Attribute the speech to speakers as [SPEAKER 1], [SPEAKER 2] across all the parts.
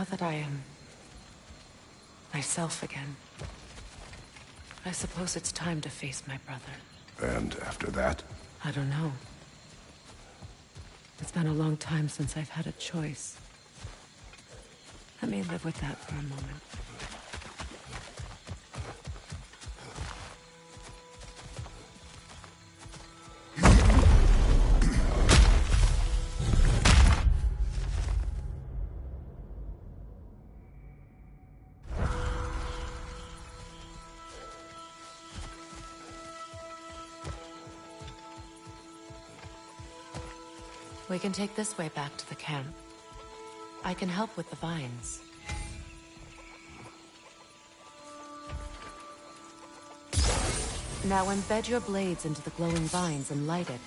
[SPEAKER 1] that I am myself again, I suppose it's time to face my brother.
[SPEAKER 2] And after that?
[SPEAKER 1] I don't know. It's been a long time since I've had a choice. Let me live with that for a moment. We can take this way back to the camp. I can help with the vines. Now embed your blades into the glowing vines and light it.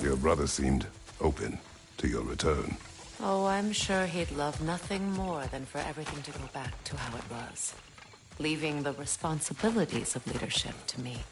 [SPEAKER 2] Your brother seemed open to your return.
[SPEAKER 1] Oh, I'm sure he'd love nothing more than for everything to go back to how it was, leaving the responsibilities of leadership to me.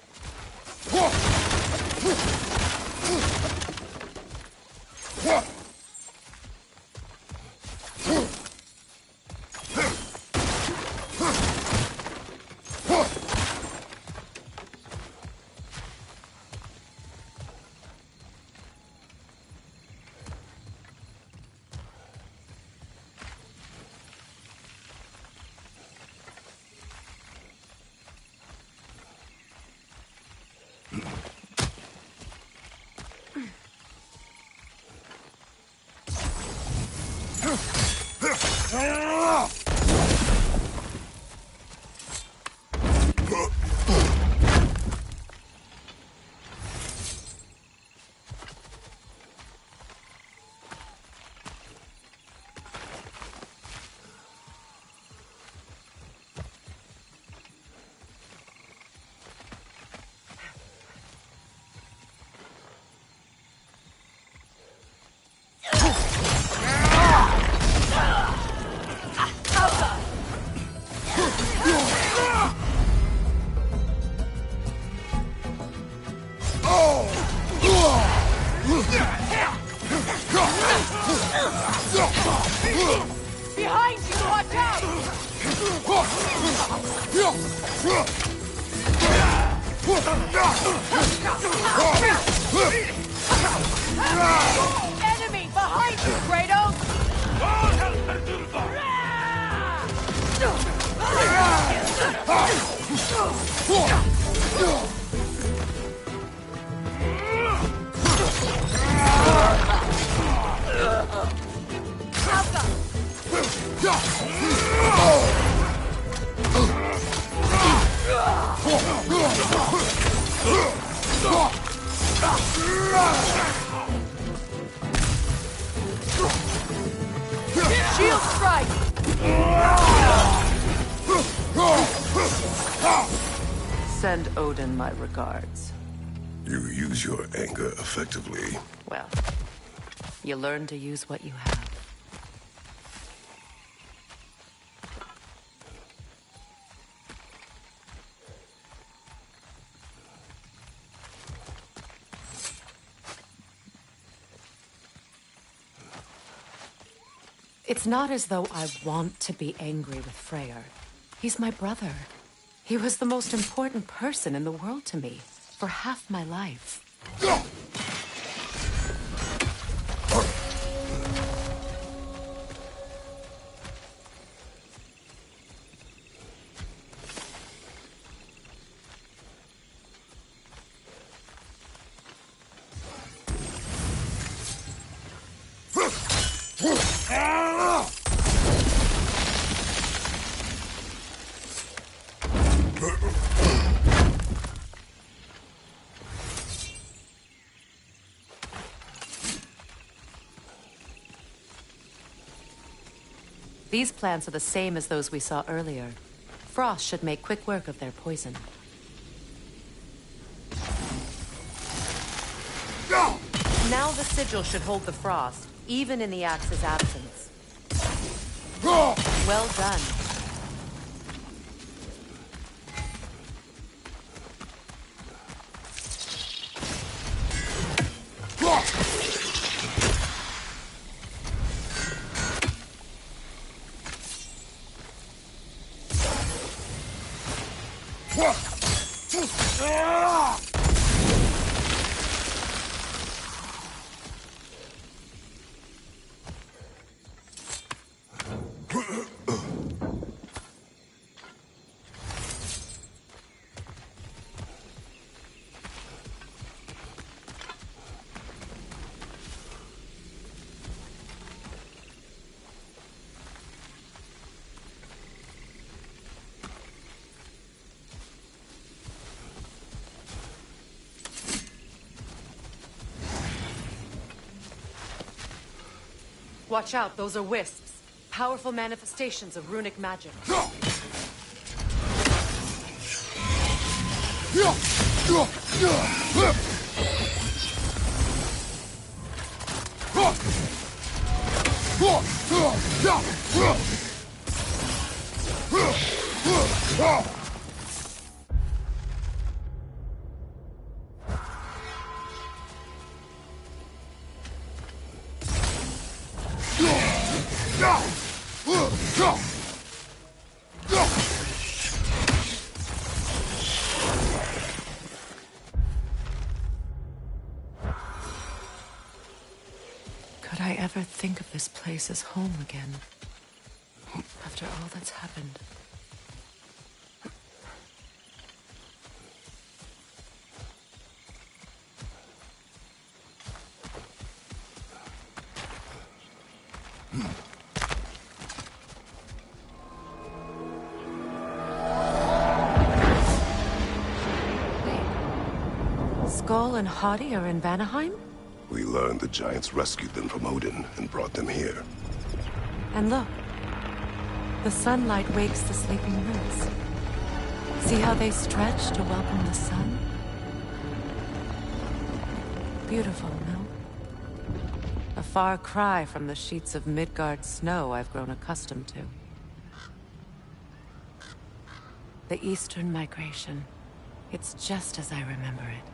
[SPEAKER 3] Behind you, watch out! Enemy behind you, Kratos! Shield strike!
[SPEAKER 1] Send Odin my regards.
[SPEAKER 2] You use your anger effectively.
[SPEAKER 1] Well, you learn to use what you have. It's not as though I want to be angry with Freyr. He's my brother. He was the most important person in the world to me for half my life. These plants are the same as those we saw earlier. Frost should make quick work of their poison. Now the sigil should hold the frost, even in the axe's absence. Well done. Watch out, those are wisps. Powerful manifestations of runic magic. Could I ever think of this place as home again? After all that's happened. Skull and Hadi are in Vanaheim?
[SPEAKER 2] We learned the giants rescued them from Odin and brought them here.
[SPEAKER 1] And look, the sunlight wakes the sleeping roots. See how they stretch to welcome the sun? Beautiful, no? A far cry from the sheets of Midgard snow I've grown accustomed to. The Eastern Migration. It's just as I remember it.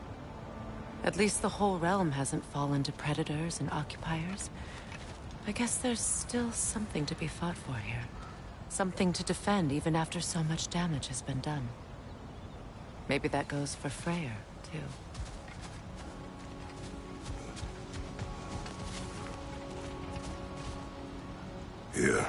[SPEAKER 1] At least the whole realm hasn't fallen to predators and occupiers. I guess there's still something to be fought for here. Something to defend even after so much damage has been done. Maybe that goes for Freyr, too.
[SPEAKER 2] Here.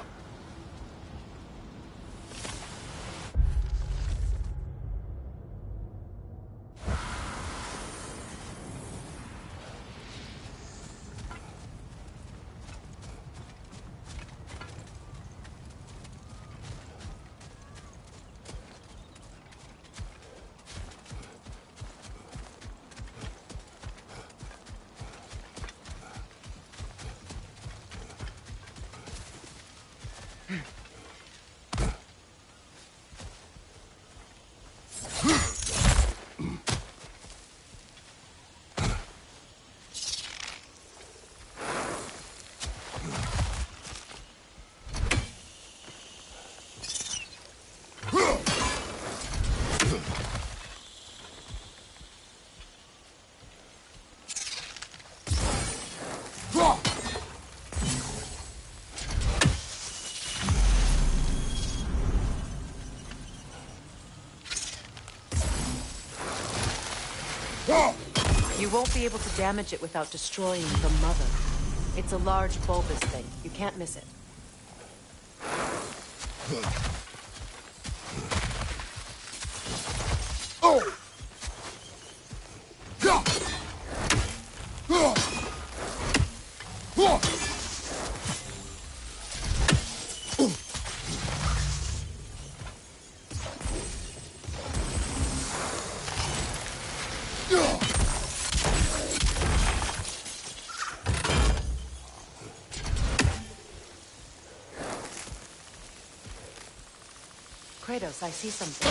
[SPEAKER 1] You won't be able to damage it without destroying the mother. It's a large bulbous thing. You can't miss it. Kratos, I see something.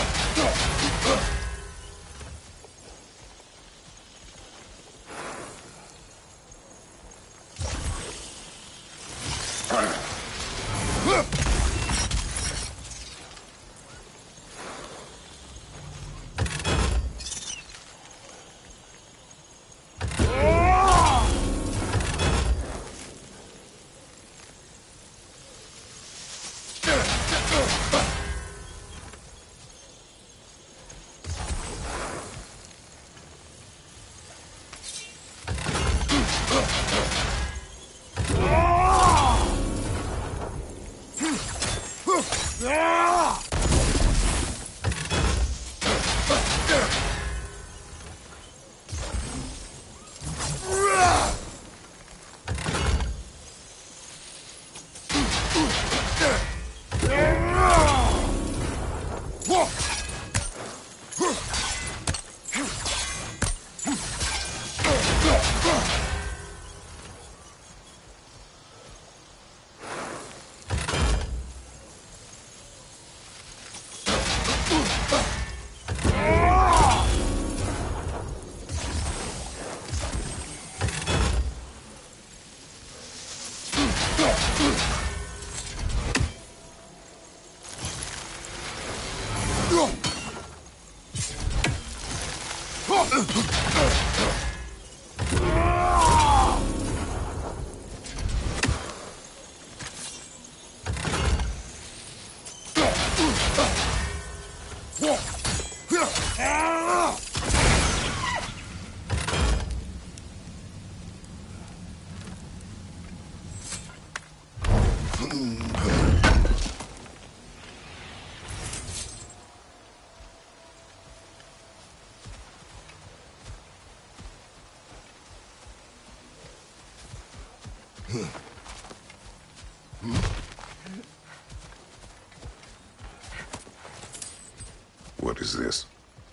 [SPEAKER 2] What is this?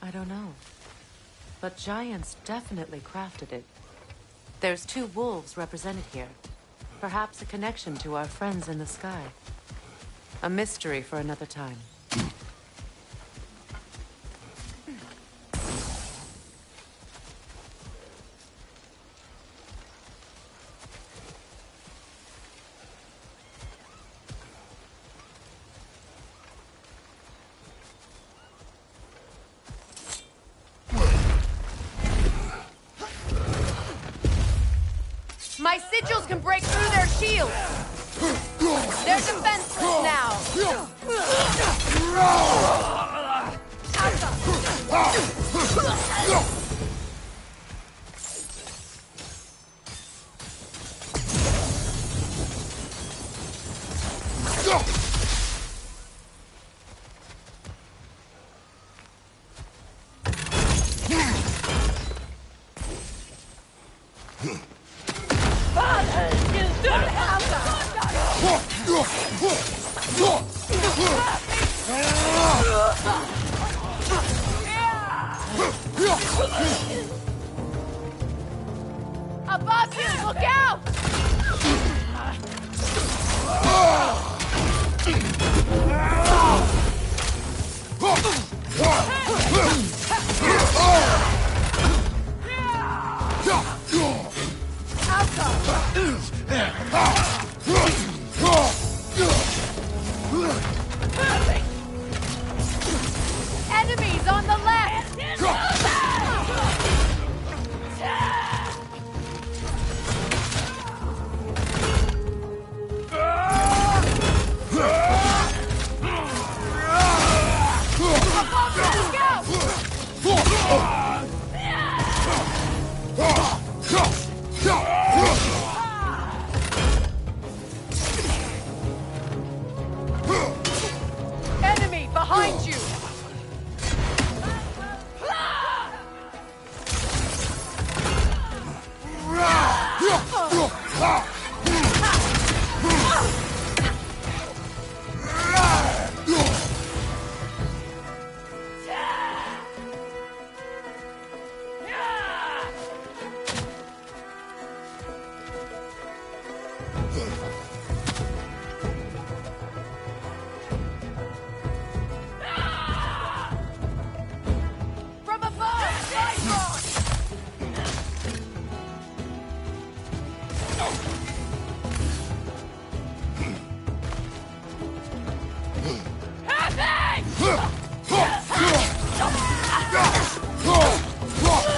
[SPEAKER 1] I don't know. But giants definitely crafted it. There's 2 wolves represented here. Perhaps a connection to our friends in the sky. A mystery for another time.
[SPEAKER 3] My sigils can break through their shields! They're defenseless now! Above you! Look out! Enemies on the left! Enemy behind you! From above! Lightning!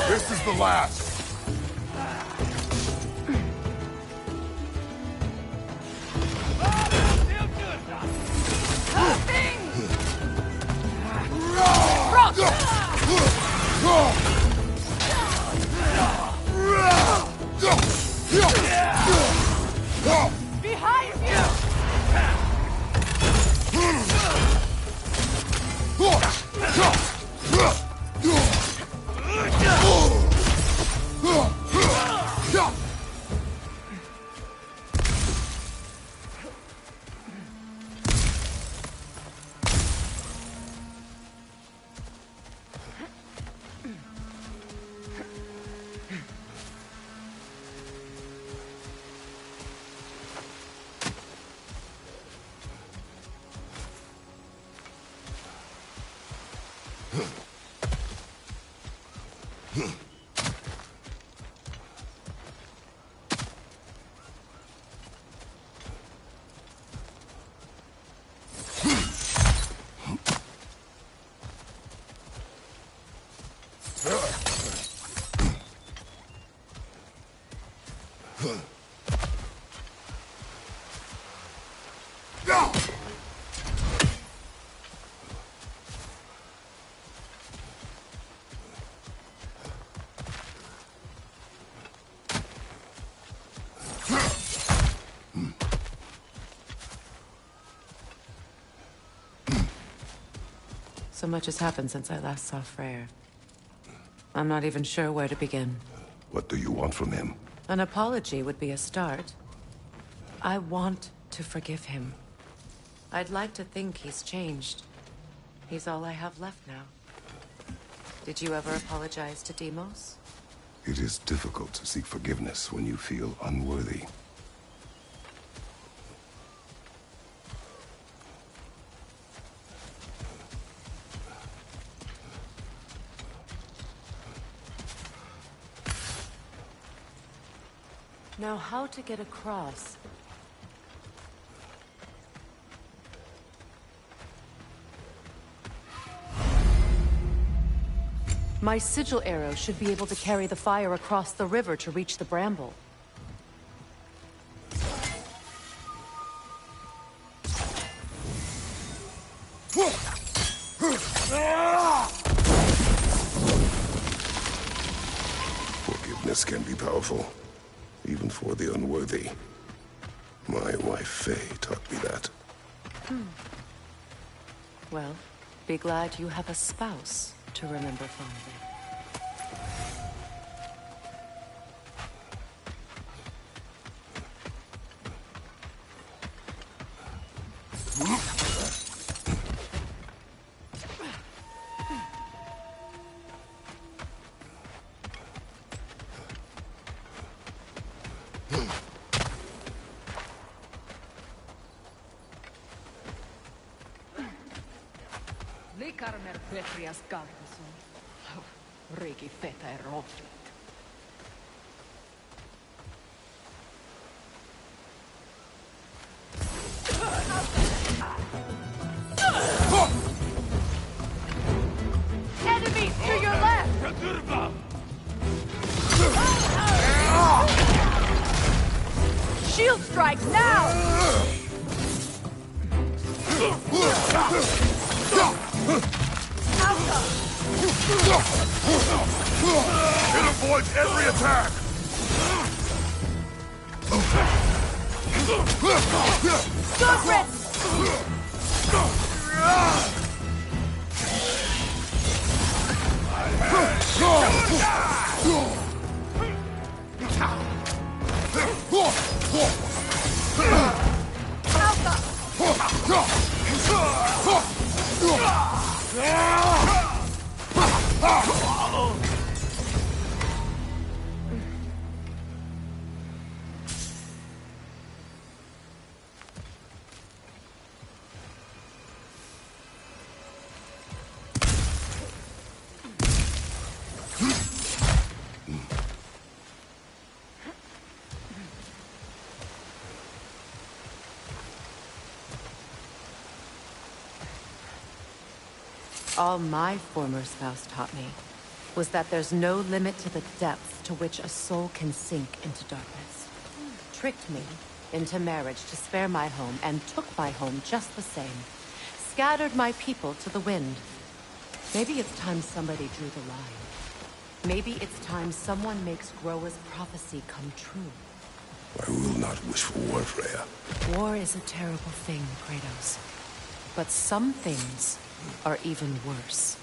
[SPEAKER 2] This is the last.
[SPEAKER 3] Behind you!
[SPEAKER 1] So much has happened since I last saw Freyr. I'm not even sure where to begin.
[SPEAKER 2] What do you want from him?
[SPEAKER 1] An apology would be a start. I want to forgive him. I'd like to think he's changed. He's all I have left now. Did you ever apologize to Deimos?
[SPEAKER 2] It is difficult to seek forgiveness when you feel unworthy.
[SPEAKER 1] Now, how to get across? My sigil arrow should be able to carry the fire across the river to reach the bramble.
[SPEAKER 2] Forgiveness can be powerful, even for the unworthy. My wife Faye taught me that.
[SPEAKER 1] Well, be glad you have a spouse to remember fondly.
[SPEAKER 4] Likarmer Petrias Garnison. Riki feta er offligt.
[SPEAKER 3] Enemies to your left! Shield strike now!
[SPEAKER 2] It avoids every attack!
[SPEAKER 3] Good risk!
[SPEAKER 1] All my former spouse taught me was that there's no limit to the depth to which a soul can sink into darkness. Tricked me into marriage to spare my home and took my home just the same. Scattered my people to the wind. Maybe it's time somebody drew the line. Maybe it's time someone makes Groa's prophecy come true.
[SPEAKER 2] I will not wish for war, Freya.
[SPEAKER 1] War is a terrible thing, Kratos. But some things are even worse.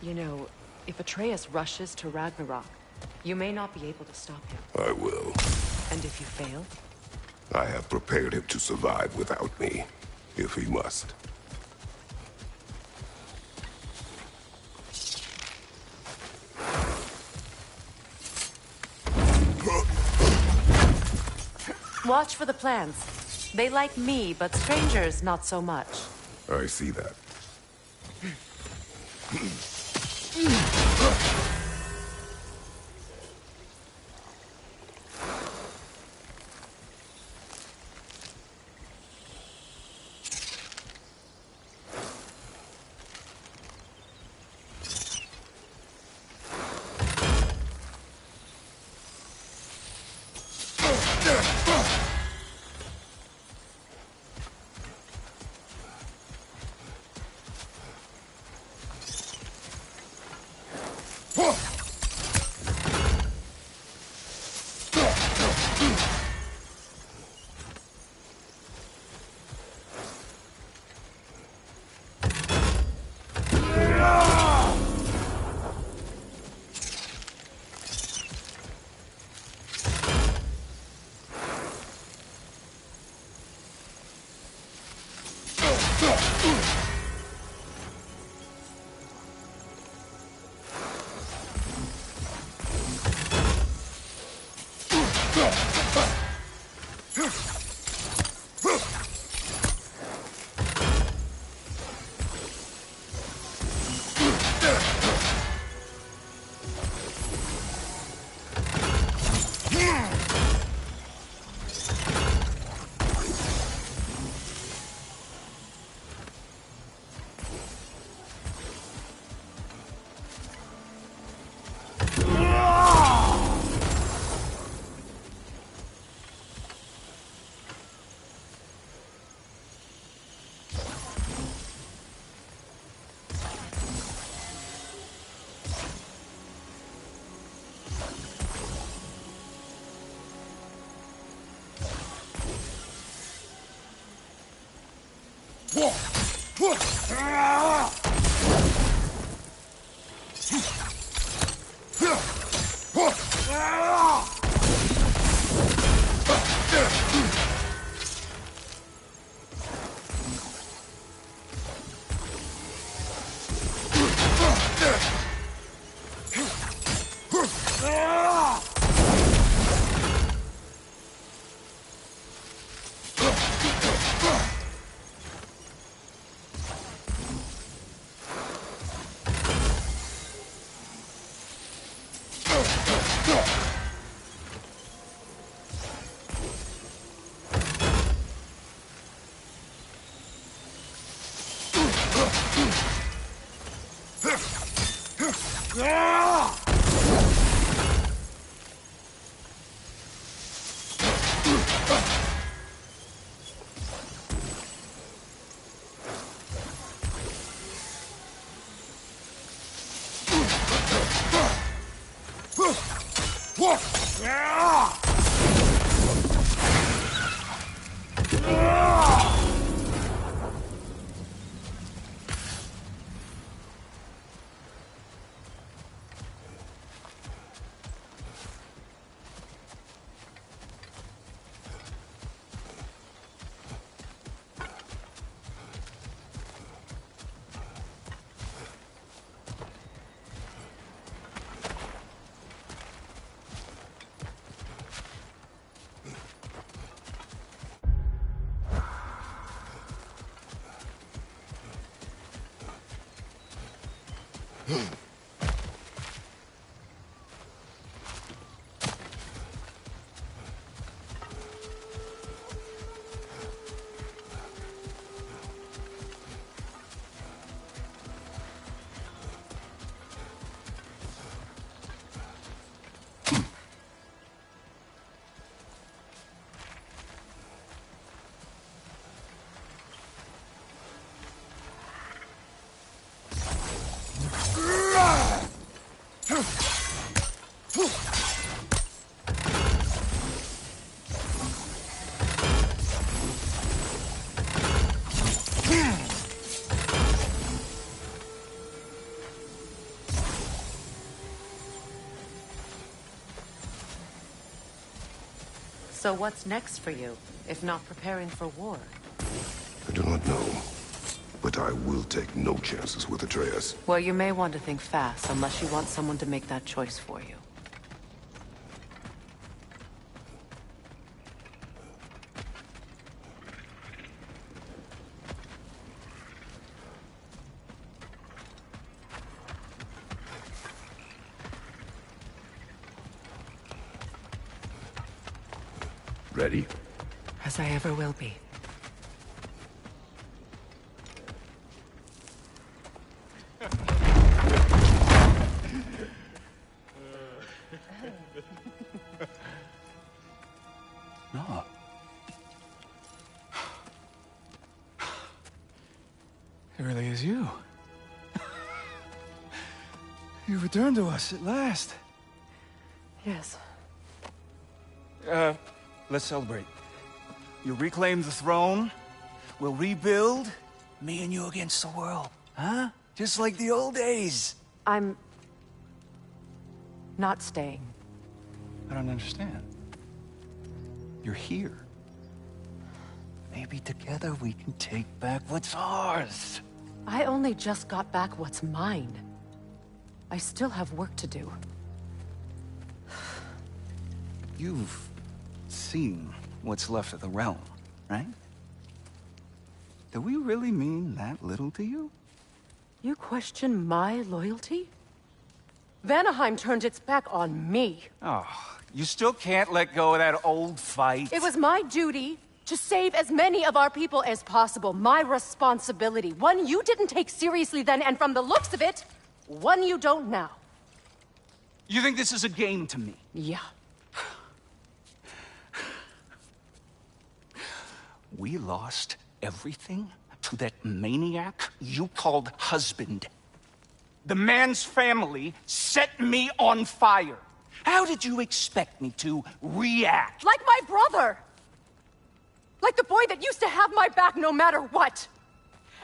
[SPEAKER 1] You know, if Atreus rushes to Ragnarok, you may not be able to stop him.
[SPEAKER 2] I will.
[SPEAKER 1] And if you fail?
[SPEAKER 2] I have prepared him to survive without me, if he must.
[SPEAKER 1] Watch for the plants. They like me, but strangers not so much.
[SPEAKER 2] I see that.
[SPEAKER 1] So what's next for you, if not preparing for war?
[SPEAKER 2] I do not know, but I will take no chances with Atreus.
[SPEAKER 1] Well, you may want to think fast, unless you want someone to make that choice for you.
[SPEAKER 2] Ready?
[SPEAKER 1] As I ever will be.
[SPEAKER 5] No. It really is you. You returned to us at last.
[SPEAKER 1] Yes.
[SPEAKER 5] Let's celebrate. You reclaim the throne, we'll rebuild, me and you against the world, huh? Just like the old days.
[SPEAKER 1] I'm... not staying.
[SPEAKER 5] I don't understand. You're here. Maybe together we can take back what's ours.
[SPEAKER 1] I only just got back what's mine. I still have work to do.
[SPEAKER 5] You've seen what's left of the realm, right? Do we really mean that little to you?
[SPEAKER 1] You question my loyalty? Vanaheim turned its back on me.
[SPEAKER 5] Oh, you still can't let go of that old fight?
[SPEAKER 1] It was my duty to save as many of our people as possible. My responsibility. One you didn't take seriously then, and from the looks of it, one you don't now.
[SPEAKER 5] You think this is a game to me?
[SPEAKER 1] Yeah.
[SPEAKER 5] We lost everything to that maniac you called husband. The man's family set me on fire. How did you expect me to react?
[SPEAKER 1] Like my brother! Like the boy that used to have my back no matter what!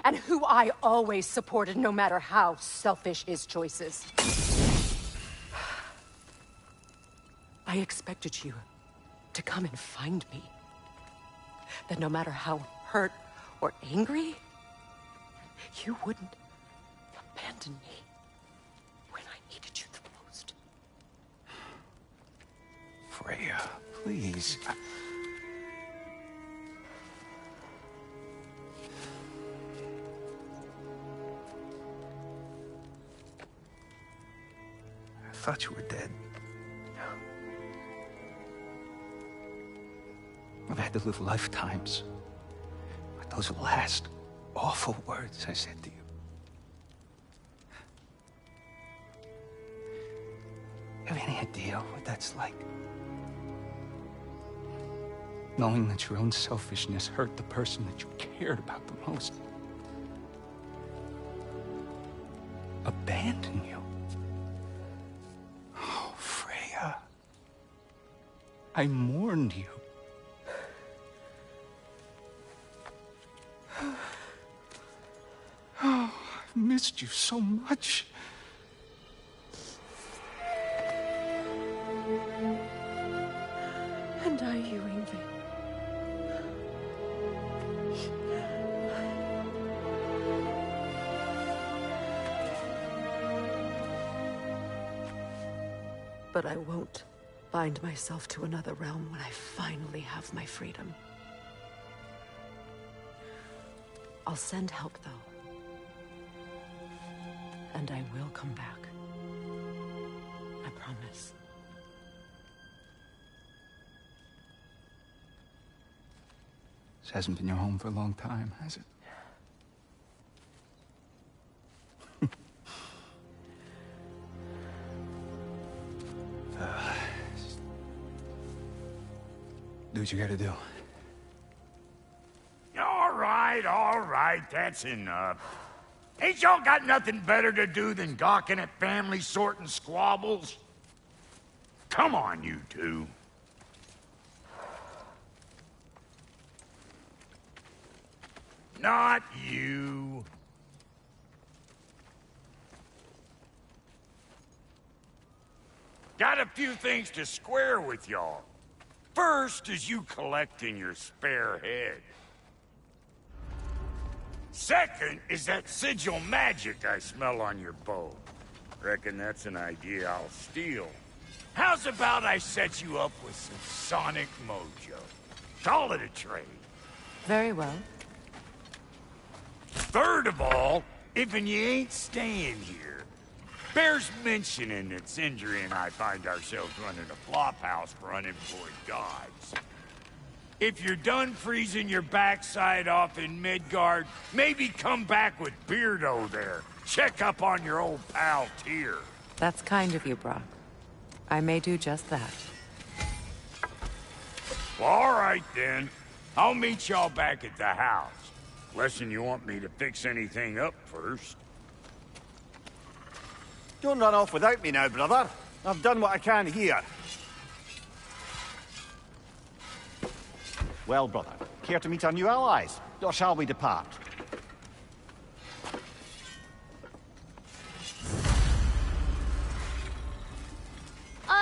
[SPEAKER 1] And who I always supported no matter how selfish his choices. I expected you to come and find me. That no matter how hurt or angry, you wouldn't abandon me when I needed you the most.
[SPEAKER 5] Freya, please. I thought you were dead. I've had to live lifetimes with those last awful words I said to you. Have any idea what that's like? Knowing that your own selfishness hurt the person that you cared about the most. Abandon you. Oh, Freya. I mourned you. Oh, I've missed you so much.
[SPEAKER 1] And I you, Yngvi. But I won't bind myself to another realm when I finally have my freedom. I'll send help, though. And I will come back. I promise.
[SPEAKER 5] This hasn't been your home for a long time, has it? Do what you gotta do.
[SPEAKER 6] All right, that's enough. Ain't y'all got nothing better to do than gawking at family sorting squabbles? Come on, you two. Not you. Got a few things to square with y'all. First is you collecting your spare head. Second is that sigil magic I smell on your bow. Reckon that's an idea I'll steal. How's about I set you up with some sonic mojo? Call it a trade.
[SPEAKER 1] Very well.
[SPEAKER 6] Third of all, if you ain't staying here, bears mentioning that Sindri and I find ourselves running a flop house for unemployed gods. If you're done freezing your backside off in Midgard, maybe come back with Beardo there. Check up on your old pal Tyr.
[SPEAKER 1] That's kind of you, Brock. I may do just that.
[SPEAKER 6] All right, then. I'll meet y'all back at the house. Lesson you want me to fix anything up first.
[SPEAKER 7] Don't run off without me now, brother. I've done what I can here. Well, brother, care to meet our new allies? Or shall we depart?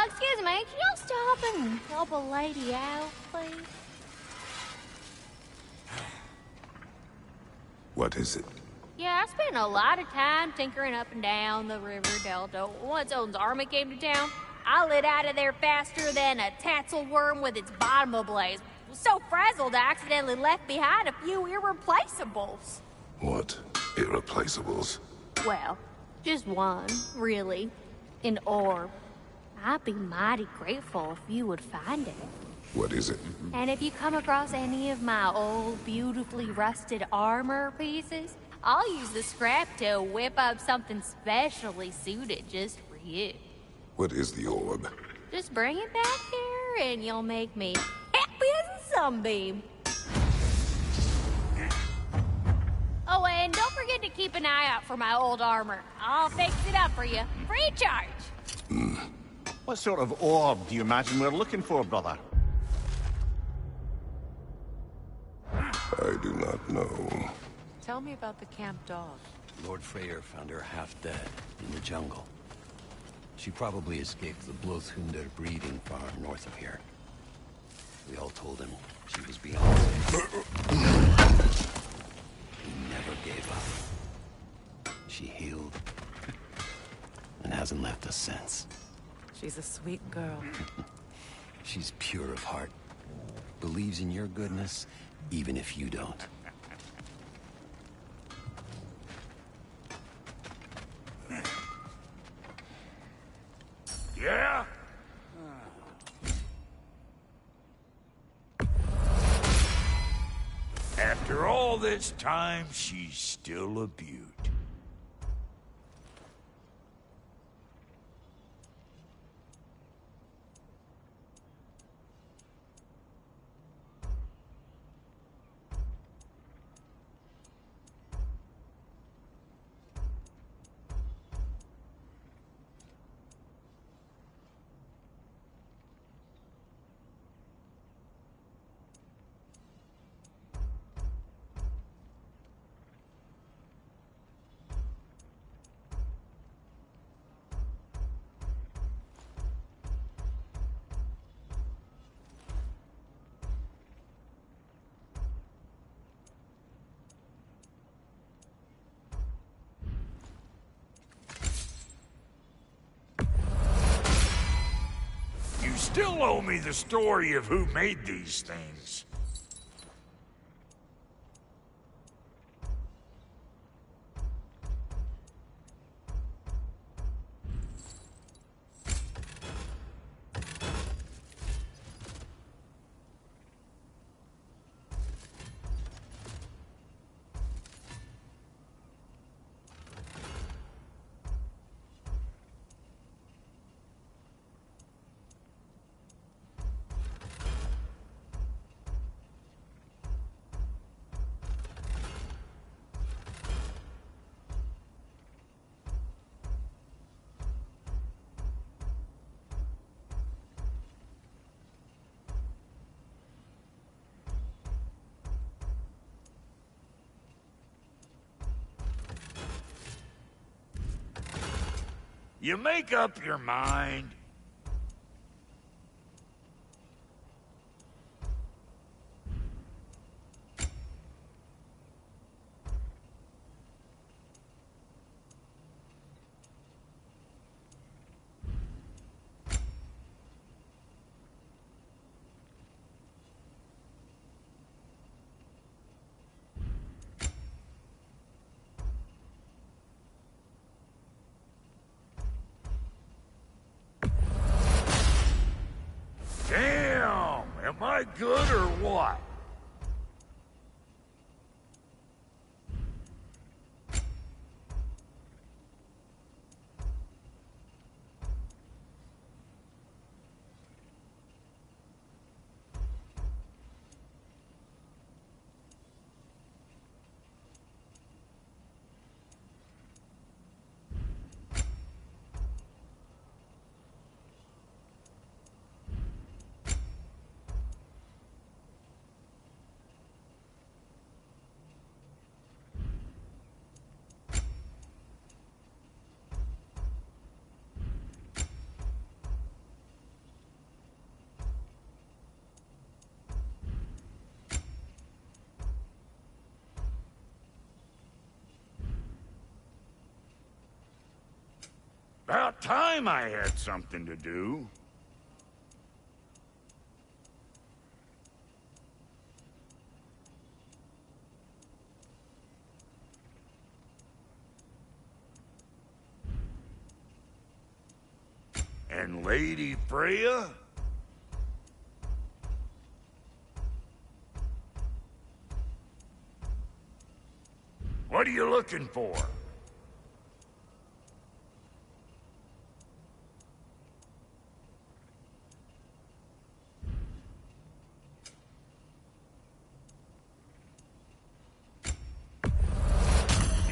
[SPEAKER 3] Excuse me, can y'all stop and help a lady out, please?
[SPEAKER 2] What is it?
[SPEAKER 3] Yeah, I spent a lot of time tinkering up and down the river delta. Once Odin's army came to town, I lit out of there faster than a tassel worm with its bottom ablaze. Was so frazzled I accidentally left behind a few irreplaceables.
[SPEAKER 2] What irreplaceables?
[SPEAKER 3] Well, just one, really. An orb. I'd be mighty grateful if you would find it.
[SPEAKER 2] What is it?
[SPEAKER 3] And if you come across any of my old, beautifully rusted armor pieces, I'll use the scrap to whip up something specially suited just for you.
[SPEAKER 2] What is the orb?
[SPEAKER 3] Just bring it back here and you'll make me happy as a sunbeam. Oh, and don't forget to keep an eye out for my old armor. I'll fix it up for you, free of charge.
[SPEAKER 7] What sort of orb do you imagine we're looking for, brother?
[SPEAKER 2] I do not know.
[SPEAKER 1] Tell me about the camp dog.
[SPEAKER 8] Lord Freyr found her half dead in the jungle. She probably escaped the Blothunder breeding farm north of here. We all told him she was beyond safe. He never gave up. She healed and hasn't left us since.
[SPEAKER 1] She's a sweet girl.
[SPEAKER 8] She's pure of heart. Believes in your goodness, even if you don't.
[SPEAKER 6] Yeah? After all this time, she's still a beaut. You still owe me the story of who made these things. You make up your mind. Am I good or what? About time I had something to do. And Lady Freya? What are you looking for?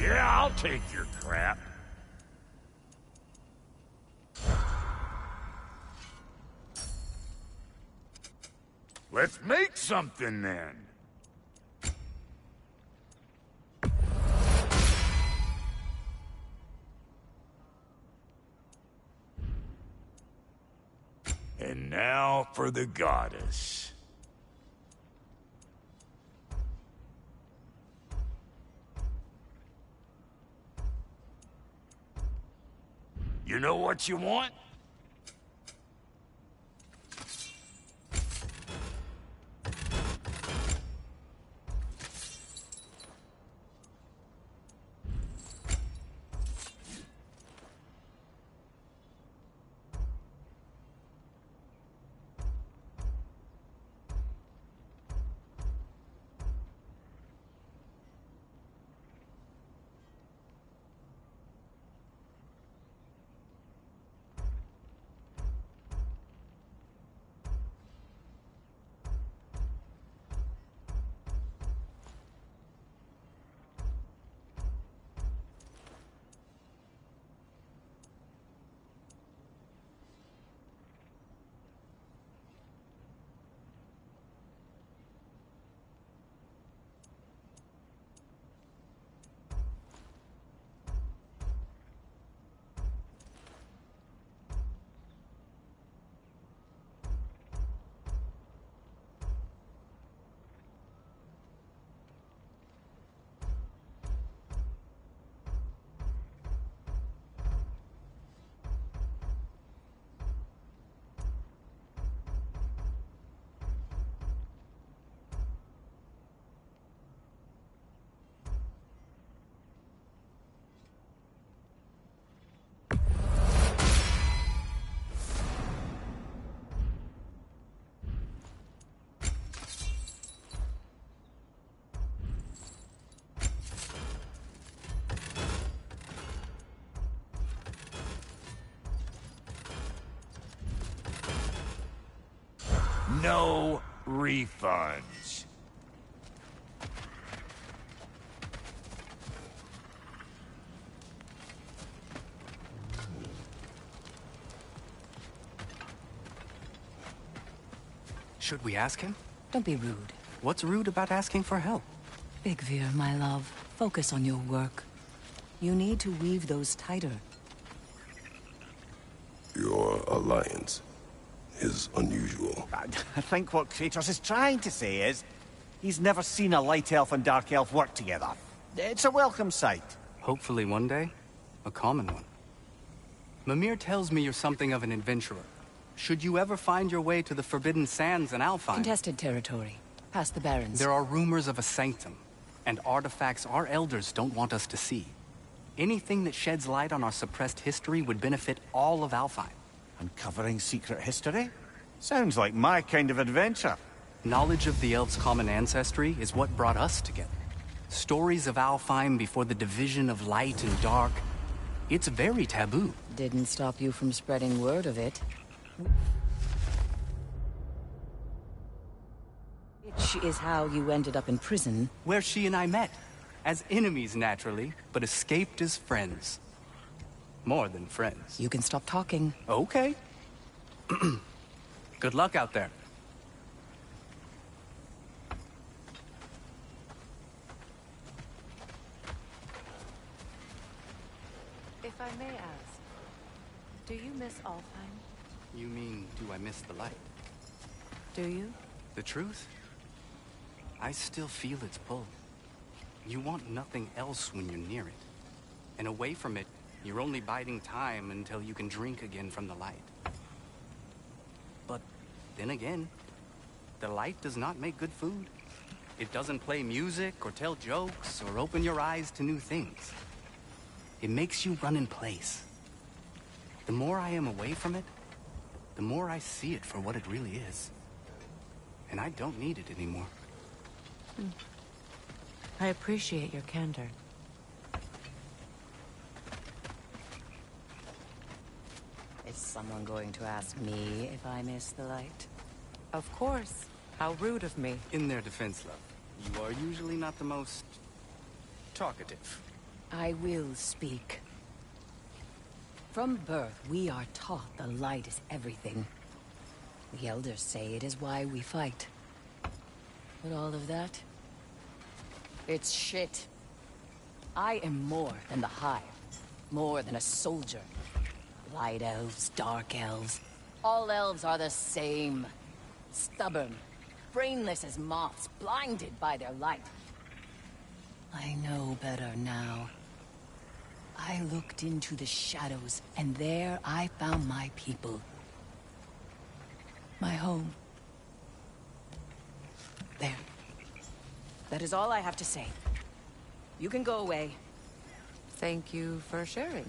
[SPEAKER 6] Yeah, I'll take your crap. Let's make something then. And now for the goddess. You know what you want? No refunds.
[SPEAKER 9] Should we ask him?
[SPEAKER 10] Don't be rude.
[SPEAKER 9] What's rude about asking for help?
[SPEAKER 10] Big Veer, my love, focus on your work. You need to weave those tighter.
[SPEAKER 2] Your alliance is unusual.
[SPEAKER 7] I think what Kratos is trying to say is, he's never seen a light elf and dark elf work together. It's a welcome sight.
[SPEAKER 9] Hopefully one day, a common one. Mimir tells me you're something of an adventurer. Should you ever find your way to the Forbidden Sands in Alfheim...
[SPEAKER 10] Contested territory. Past the Barrens.
[SPEAKER 9] There are rumors of a sanctum, and artifacts our elders don't want us to see. Anything that sheds light on our suppressed history would benefit all of Alfheim.
[SPEAKER 7] Uncovering secret history? Sounds like my kind of adventure.
[SPEAKER 9] Knowledge of the elves' common ancestry is what brought us together. Stories of Alfheim before the division of light and dark. It's very taboo.
[SPEAKER 10] Didn't stop you from spreading word of it. Which is how you ended up in prison.
[SPEAKER 9] Where she and I met. As enemies, naturally, but escaped as friends. More than friends.
[SPEAKER 10] You can stop talking.
[SPEAKER 9] Okay. Good luck out there.
[SPEAKER 1] If I may ask, do you miss Alfheim?
[SPEAKER 9] You mean, do I miss the light?
[SPEAKER 1] Do you?
[SPEAKER 9] The truth? I still feel its pull. You want nothing else when you're near it. And away from it, you're only biding time until you can drink again from the light. But then again, the light does not make good food. It doesn't play music or tell jokes or open your eyes to new things. It makes you run in place. The more I am away from it, the more I see it for what it really is. And I don't need it anymore.
[SPEAKER 1] I appreciate your candor.
[SPEAKER 10] Is someone going to ask me if I miss the light?
[SPEAKER 1] Of course. How rude of me.
[SPEAKER 9] In their defense, love, you are usually not the most talkative.
[SPEAKER 10] I will speak. From birth, we are taught the light is everything. The elders say it is why we fight. But all of that? It's shit. I am more than the Hive. More than a soldier. Light elves, dark elves. All elves are the same. Stubborn. Brainless as moths, blinded by their light. I know better now. I looked into the shadows, and there I found my people. My home. There. That is all I have to say. You can go away.
[SPEAKER 1] Thank you for sharing.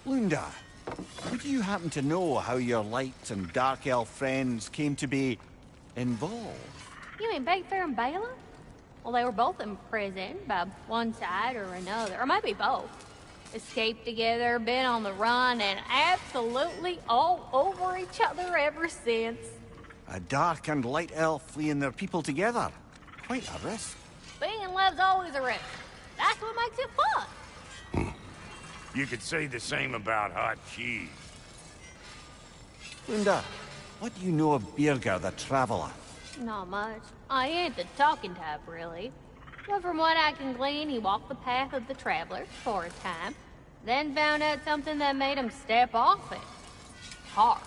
[SPEAKER 7] Lunda, would you happen to know how your light and dark elf friends came to be involved?
[SPEAKER 3] You mean Baitfair and Bela? Well, they were both in prison by one side or another, or maybe both. Escaped together, been on the run, and absolutely all over each other ever since.
[SPEAKER 7] A dark and light elf fleeing their people together. Quite a risk.
[SPEAKER 3] Being in love's always a risk. That's what makes it fun.
[SPEAKER 6] You could say the same about hot cheese.
[SPEAKER 7] Lunda, what do you know of Birger the Traveler?
[SPEAKER 3] Not much. I ain't the talking type, really. But from what I can glean, he walked the path of the traveler for a time, then found out something that made him step off it. Hard.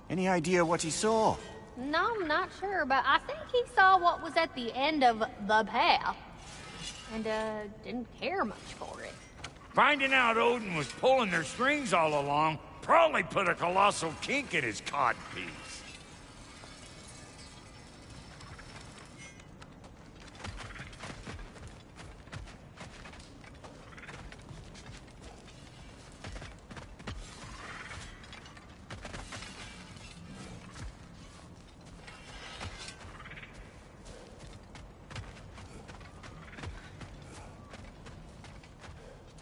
[SPEAKER 7] Any idea what he saw?
[SPEAKER 3] No, I'm not sure, but I think he saw what was at the end of the path. And, didn't care much for it.
[SPEAKER 6] Finding out Odin was pulling their strings all along probably put a colossal kink in his codpiece.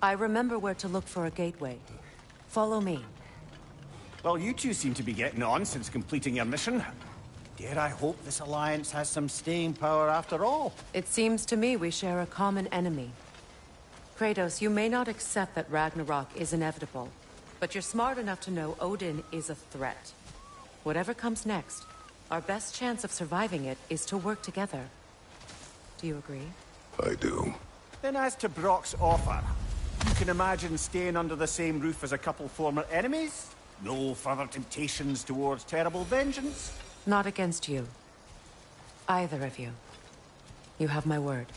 [SPEAKER 1] I remember where to look for a gateway. Follow me.
[SPEAKER 7] Well, you two seem to be getting on since completing your mission. Dare I hope this alliance has some staying power after all?
[SPEAKER 1] It seems to me we share a common enemy. Kratos, you may not accept that Ragnarok is inevitable, but you're smart enough to know Odin is a threat. Whatever comes next, our best chance of surviving it is to work together. Do you agree?
[SPEAKER 2] I do.
[SPEAKER 7] Then as to Brock's offer, you can imagine staying under the same roof as a couple former enemies? No further temptations towards terrible vengeance?
[SPEAKER 1] Not against you. Either of you. You have my word.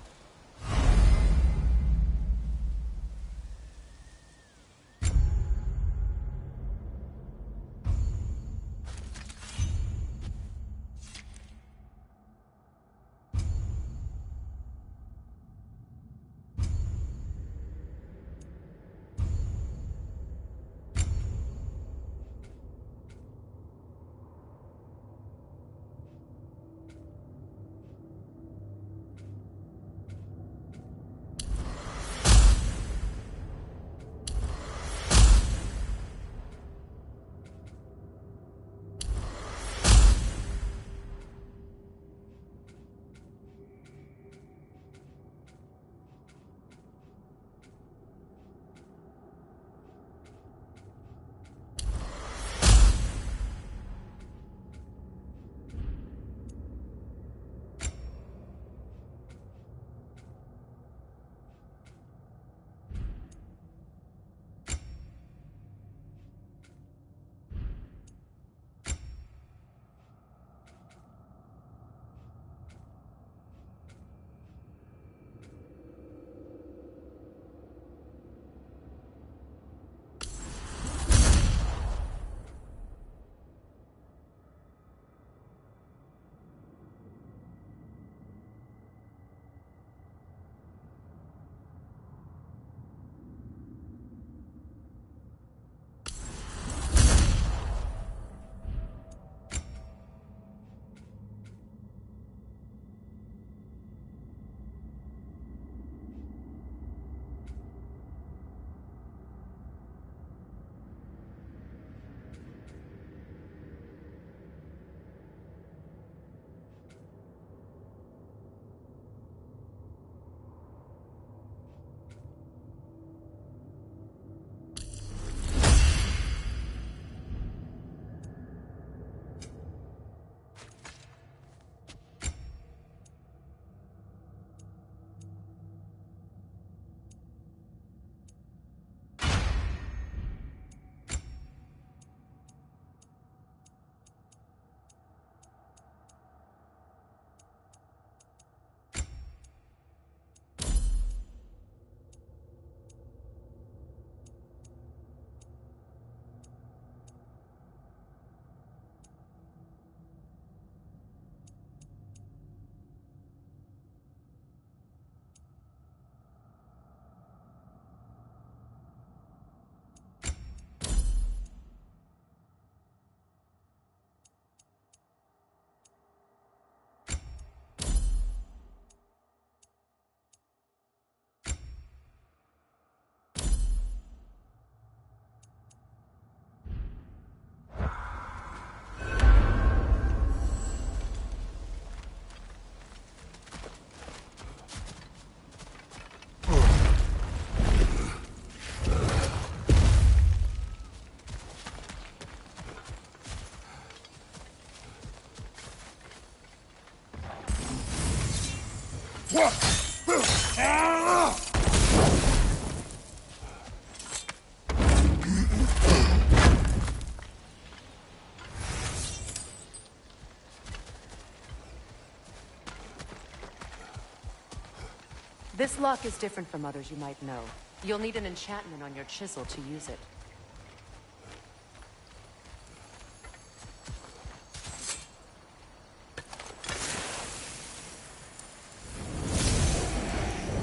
[SPEAKER 1] This lock is different from others you might know. You'll need an enchantment on your chisel to use it.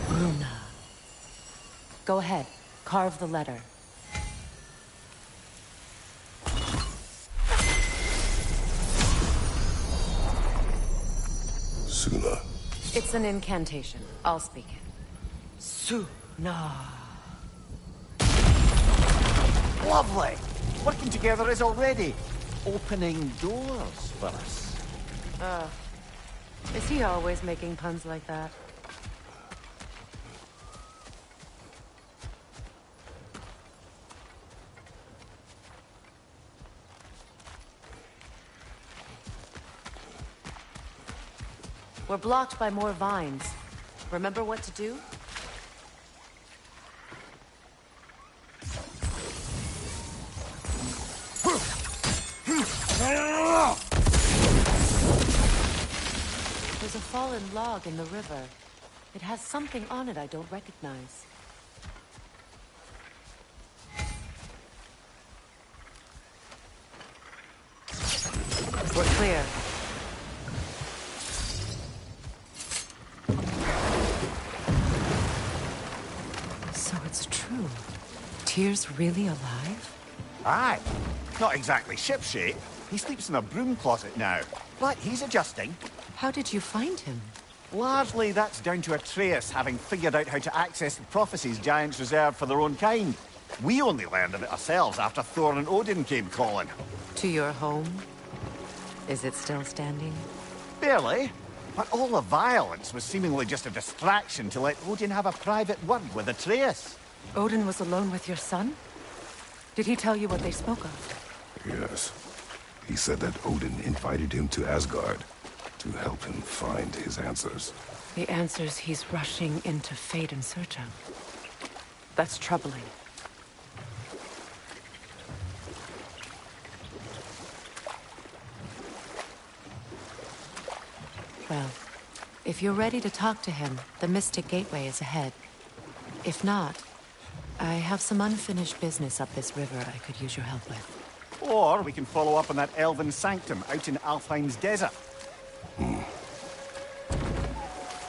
[SPEAKER 1] Bruna. Go ahead. Carve the letter.
[SPEAKER 2] Suna.
[SPEAKER 1] It's an incantation. I'll speak it. Suna.
[SPEAKER 7] Lovely! Working together is already opening doors for us.
[SPEAKER 1] Is he always making puns like that? We're blocked by more vines. Remember what to do? There's a fallen log in the river. It has something on it I don't recognize. We're clear. So it's true. Tyr's really alive?
[SPEAKER 7] Aye. Not exactly shipshape. He sleeps in a broom closet now. But he's adjusting.
[SPEAKER 1] How did you find him?
[SPEAKER 7] Largely, that's down to Atreus having figured out how to access the prophecies giants reserve for their own kind. We only learned of it ourselves after Thor and Odin came calling.
[SPEAKER 1] To your home? Is it still standing?
[SPEAKER 7] Barely. But all the violence was seemingly just a distraction to let Odin have a private word with Atreus.
[SPEAKER 1] Odin was alone with your son? Did he tell you what they spoke of?
[SPEAKER 2] Yes. He said that Odin invited him to Asgard to help him find his answers.
[SPEAKER 1] The answers he's rushing into fate in search of. That's troubling. Well, if you're ready to talk to him, the Mystic Gateway is ahead. If not, I have some unfinished business up this river I could use your help with.
[SPEAKER 7] Or we can follow up on that elven sanctum out in Alfheim's desert.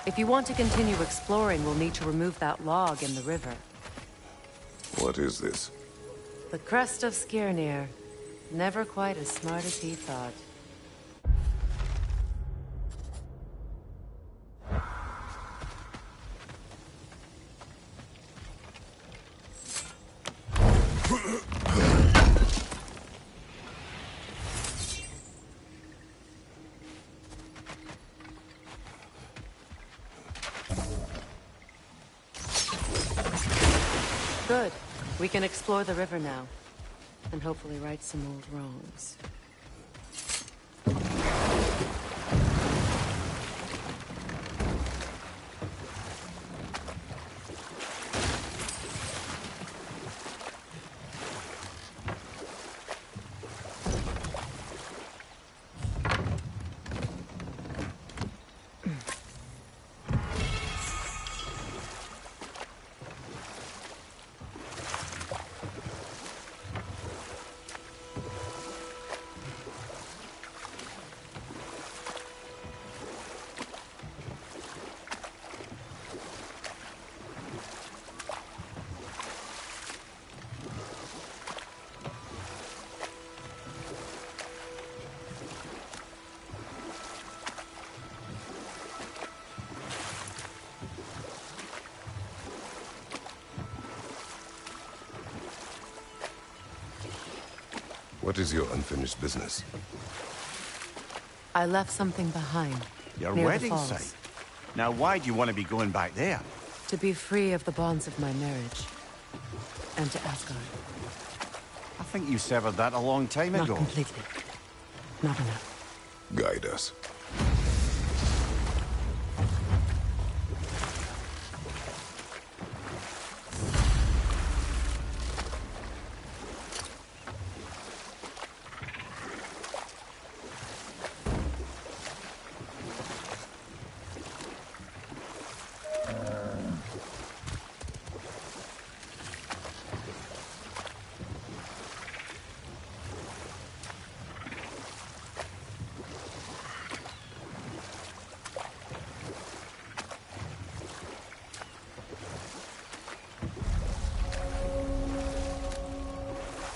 [SPEAKER 1] If you want to continue exploring, we'll need to remove that log in the river.
[SPEAKER 2] What is this?
[SPEAKER 1] The crest of Skirnir. Never quite as smart as he thought. Good. We can explore the river now. And hopefully right some old wrongs.
[SPEAKER 2] What is your unfinished business?
[SPEAKER 1] I left something behind.
[SPEAKER 7] Your
[SPEAKER 1] near the
[SPEAKER 7] wedding
[SPEAKER 1] falls.
[SPEAKER 7] site. Now, why do you want to be going back there?
[SPEAKER 1] To be free of the bonds of my marriage. And to Asgard.
[SPEAKER 7] I think you severed that a long time
[SPEAKER 1] Not
[SPEAKER 7] ago.
[SPEAKER 1] completely. Not enough.
[SPEAKER 2] Guide us.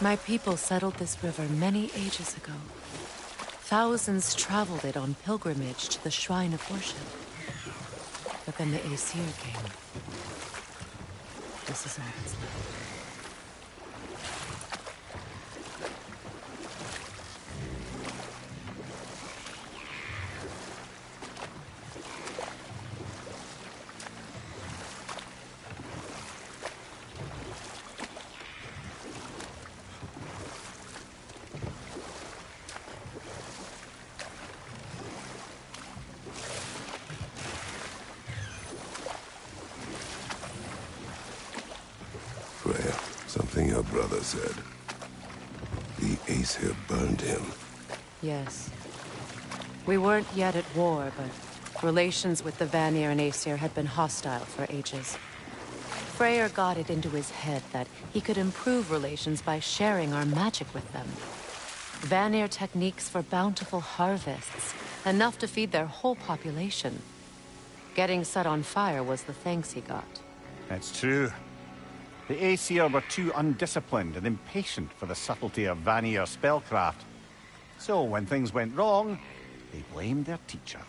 [SPEAKER 1] My people settled this river many ages ago. Thousands traveled it on pilgrimage to the shrine of worship. But then the Aesir came. This is all that's left.
[SPEAKER 2] Freya, something your brother said. The Aesir burned him.
[SPEAKER 1] Yes. We weren't yet at war, but relations with the Vanir and Aesir had been hostile for ages. Freyr got it into his head that he could improve relations by sharing our magic with them. Vanir techniques for bountiful harvests, enough to feed their whole population. Getting set on fire was the thanks he got.
[SPEAKER 7] It's true. The Aesir were too undisciplined and impatient for the subtlety of Vanir spellcraft. So when things went wrong, they blamed their teacher.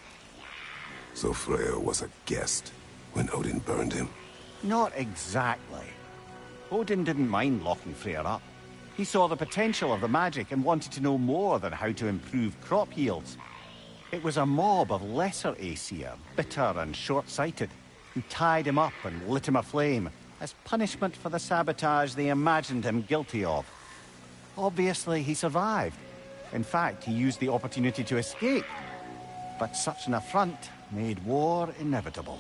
[SPEAKER 2] So Freya was a guest when Odin burned him?
[SPEAKER 7] Not exactly. Odin didn't mind locking Freyr up. He saw the potential of the magic and wanted to know more than how to improve crop yields. It was a mob of lesser Aesir, bitter and short-sighted, who tied him up and lit him aflame as punishment for the sabotage they imagined him guilty of. Obviously, he survived. In fact, he used the opportunity to escape. But such an affront made war inevitable.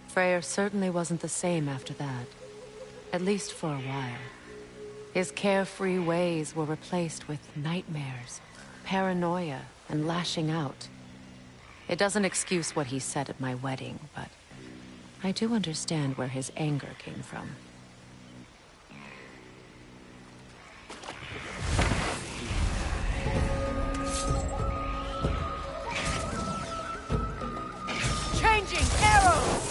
[SPEAKER 1] Freyr certainly wasn't the same after that. At least for a while. His carefree ways were replaced with nightmares, paranoia, and lashing out. It doesn't excuse what he said at my wedding, but I do understand where his anger came from.
[SPEAKER 4] Changing arrows!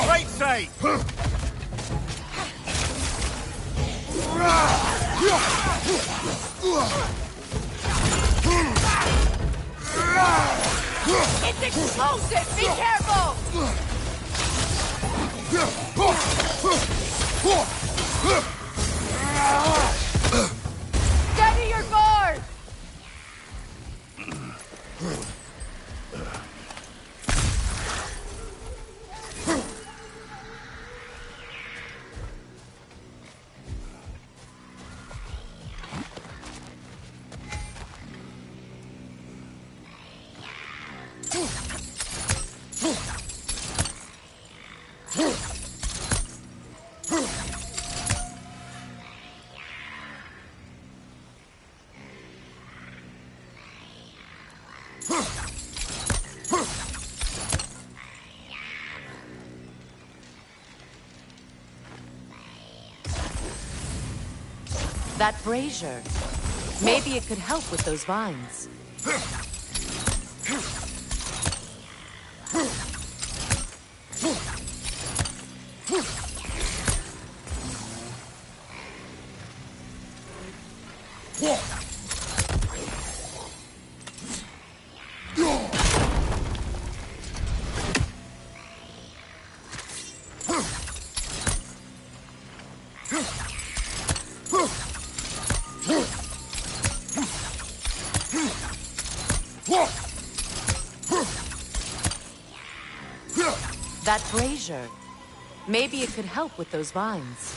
[SPEAKER 7] Right side!
[SPEAKER 4] It's explosive! Be careful! Steady your guard!
[SPEAKER 1] That brazier. Maybe it could help with those vines. That brazier. Maybe it could help with those vines.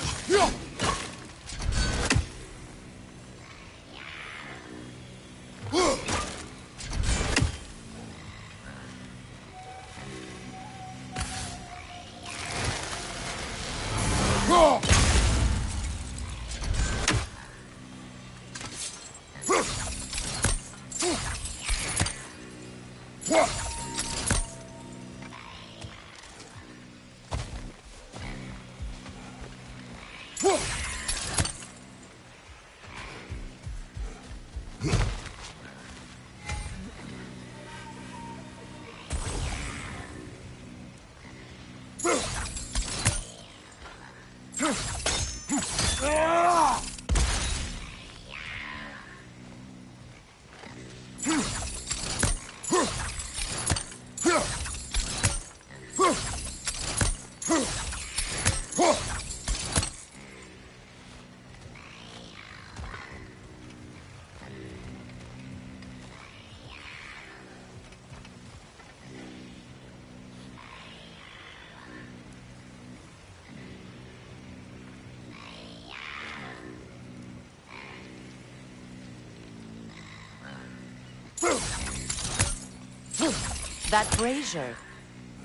[SPEAKER 1] That brazier.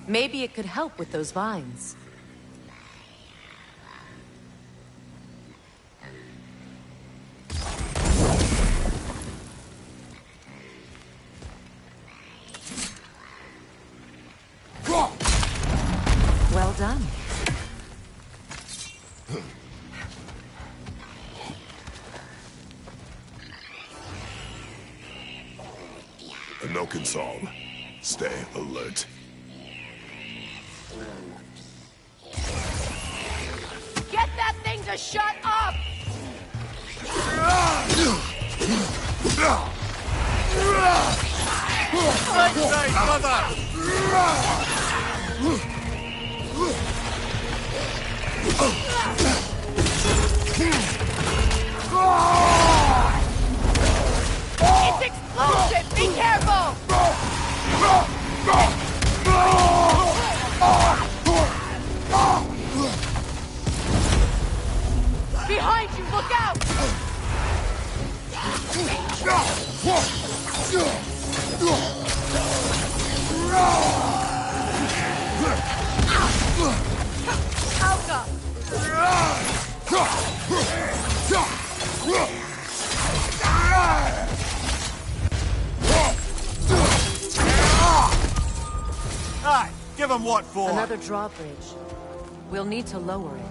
[SPEAKER 1] Maybe it could help with those vines. Well done.
[SPEAKER 2] Anokinsal. Stay alert.
[SPEAKER 4] Get that thing to shut up! It's explosive! Be careful! Behind you, look out!
[SPEAKER 7] Aye, give him what for?
[SPEAKER 1] Another drawbridge. We'll need to lower it.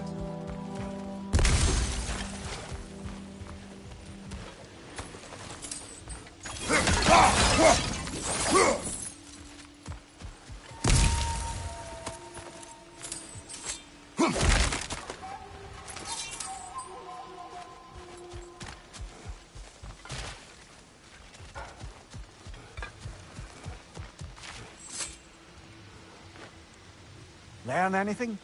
[SPEAKER 7] Learn anything?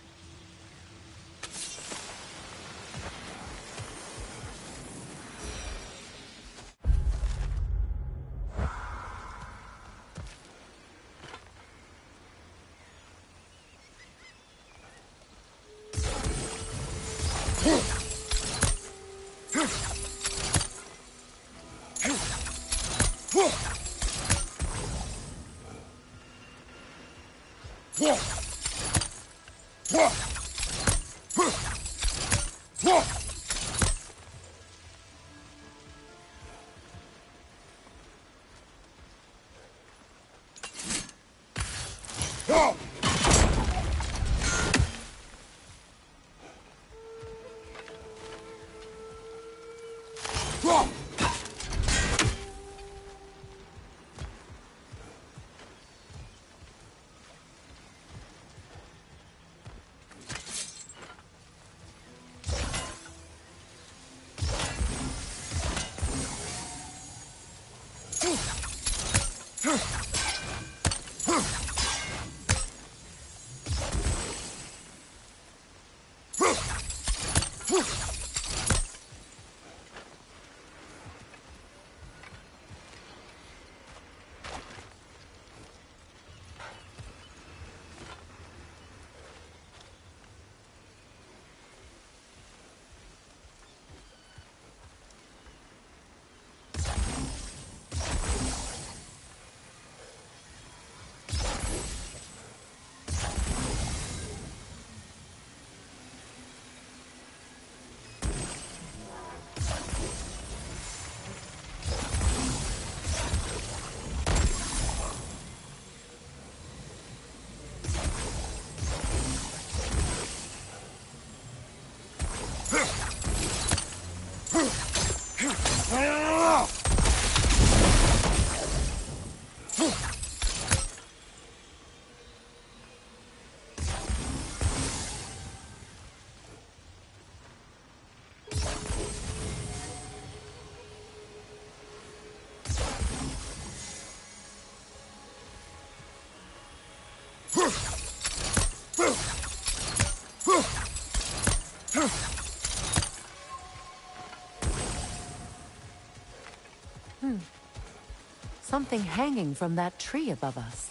[SPEAKER 1] Something hanging from that tree above us.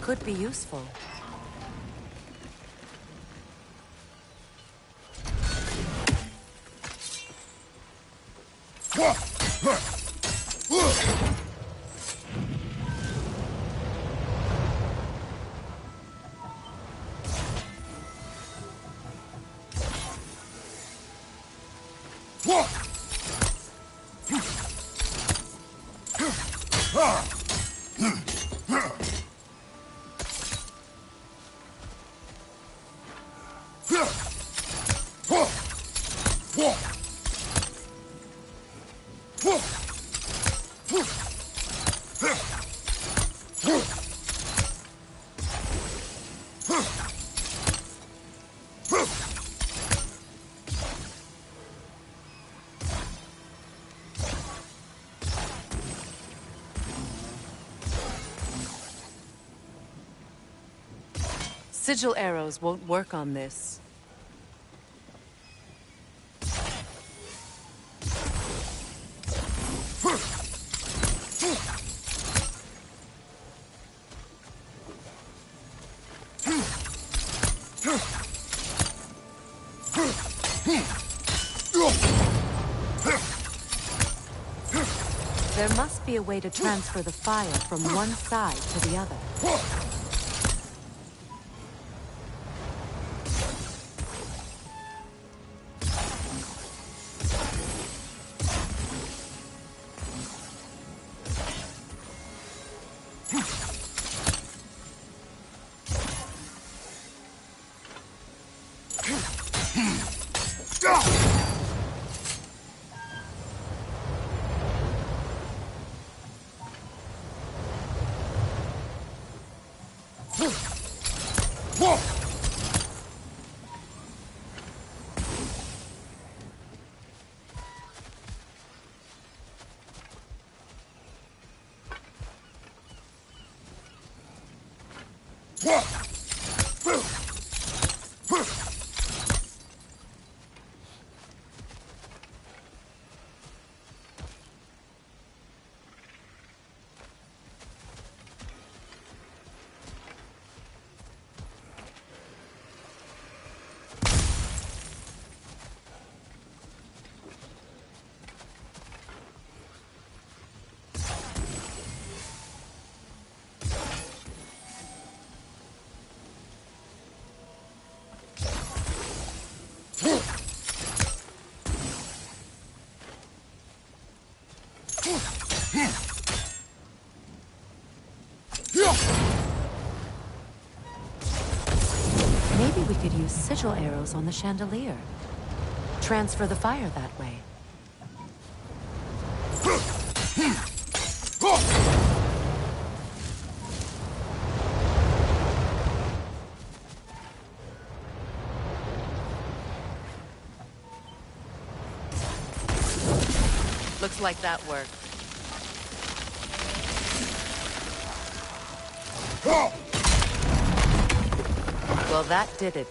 [SPEAKER 1] Could be useful. Sigil arrows won't work on this. There must be a way to transfer the fire from one side to the other. Maybe we could use sigil arrows on the chandelier. Transfer the fire that way. Looks like that worked. Well, that did it.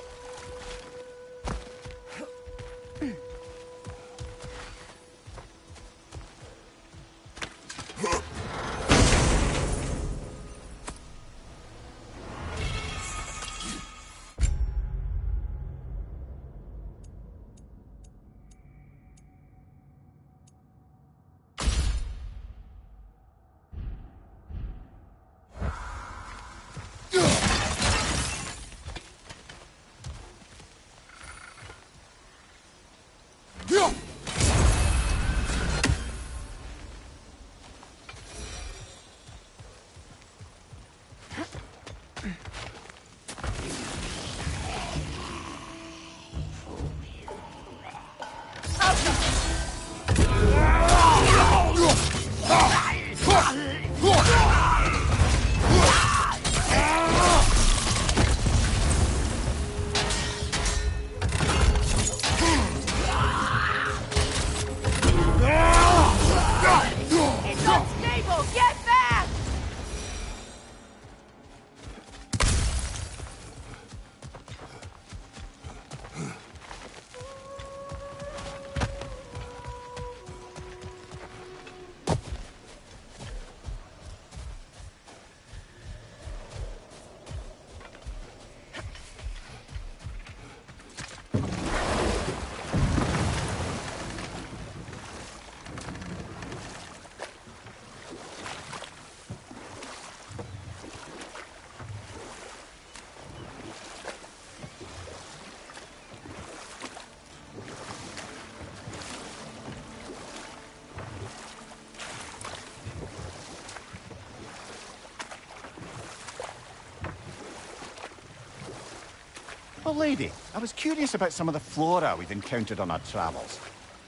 [SPEAKER 7] Well, lady, I was curious about some of the flora we've encountered on our travels.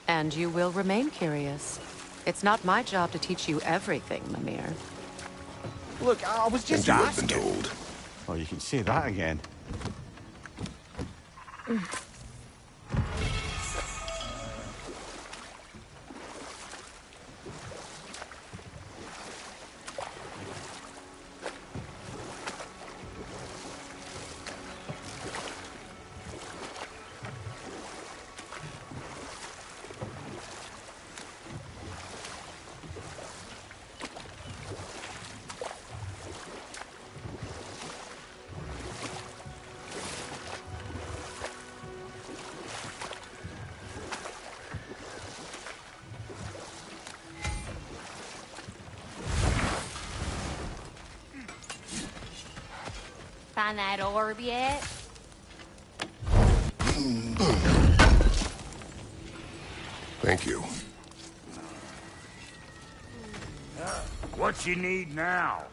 [SPEAKER 1] And you will remain curious. It's not my job to teach you everything, Mimir.
[SPEAKER 7] Look, I was
[SPEAKER 2] And
[SPEAKER 7] just
[SPEAKER 2] you have
[SPEAKER 7] asking.
[SPEAKER 2] been told.
[SPEAKER 7] Oh, you can say that again.
[SPEAKER 3] Find that orb yet?
[SPEAKER 2] Thank you.
[SPEAKER 6] What you need now?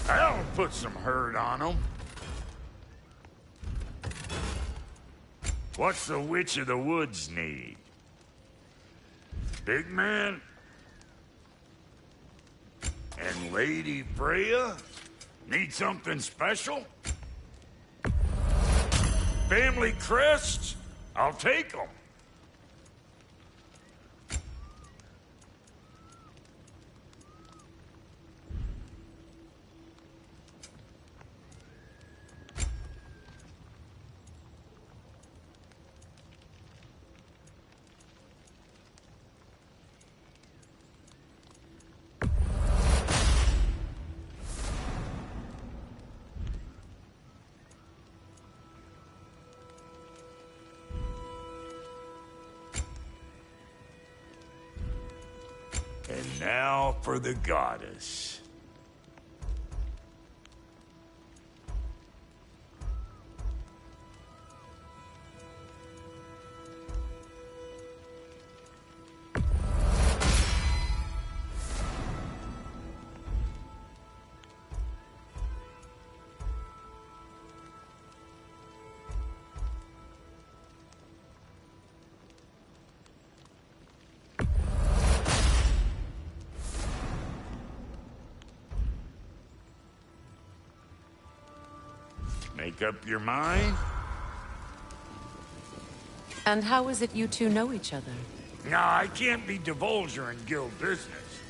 [SPEAKER 6] That'll put some hurt on them. What's the Witch of the Woods need? Big man? And Lady Freya? Need something special? Family crests? I'll take them. And now for the goddess. Make up your mind?
[SPEAKER 1] And how is it you two know each other?
[SPEAKER 6] No, I can't be divulger in guild business.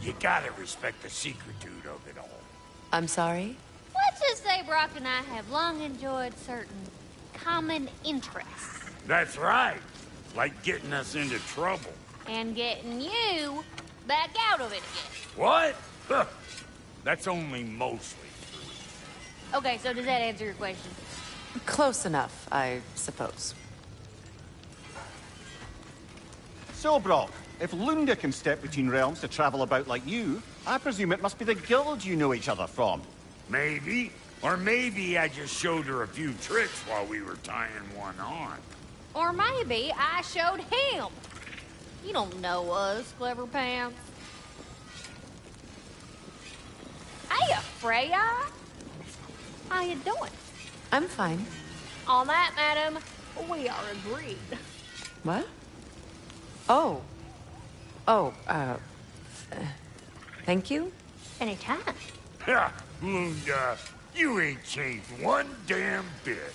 [SPEAKER 6] You gotta respect the secretude of it all.
[SPEAKER 1] I'm sorry?
[SPEAKER 3] Let's just say Brock and I have long enjoyed certain common interests.
[SPEAKER 6] That's right. Like getting us into trouble.
[SPEAKER 3] And getting you back out of it again.
[SPEAKER 6] What? Huh. That's only mostly.
[SPEAKER 3] Okay, so does that answer your question?
[SPEAKER 1] Close enough, I suppose.
[SPEAKER 7] So, Brock, if Lunda can step between realms to travel about like you, I presume it must be the guild you know each other from.
[SPEAKER 6] Maybe. Or maybe I just showed her a few tricks while we were tying one on.
[SPEAKER 3] Or maybe I showed him. You don't know us, Clever Pants. Hey, Freya. How you doing?
[SPEAKER 1] I'm fine.
[SPEAKER 3] On that, madam, we are agreed.
[SPEAKER 1] What? Oh. Oh, thank you?
[SPEAKER 3] Anytime.
[SPEAKER 6] Ha! Lunda, you ain't changed one damn bit.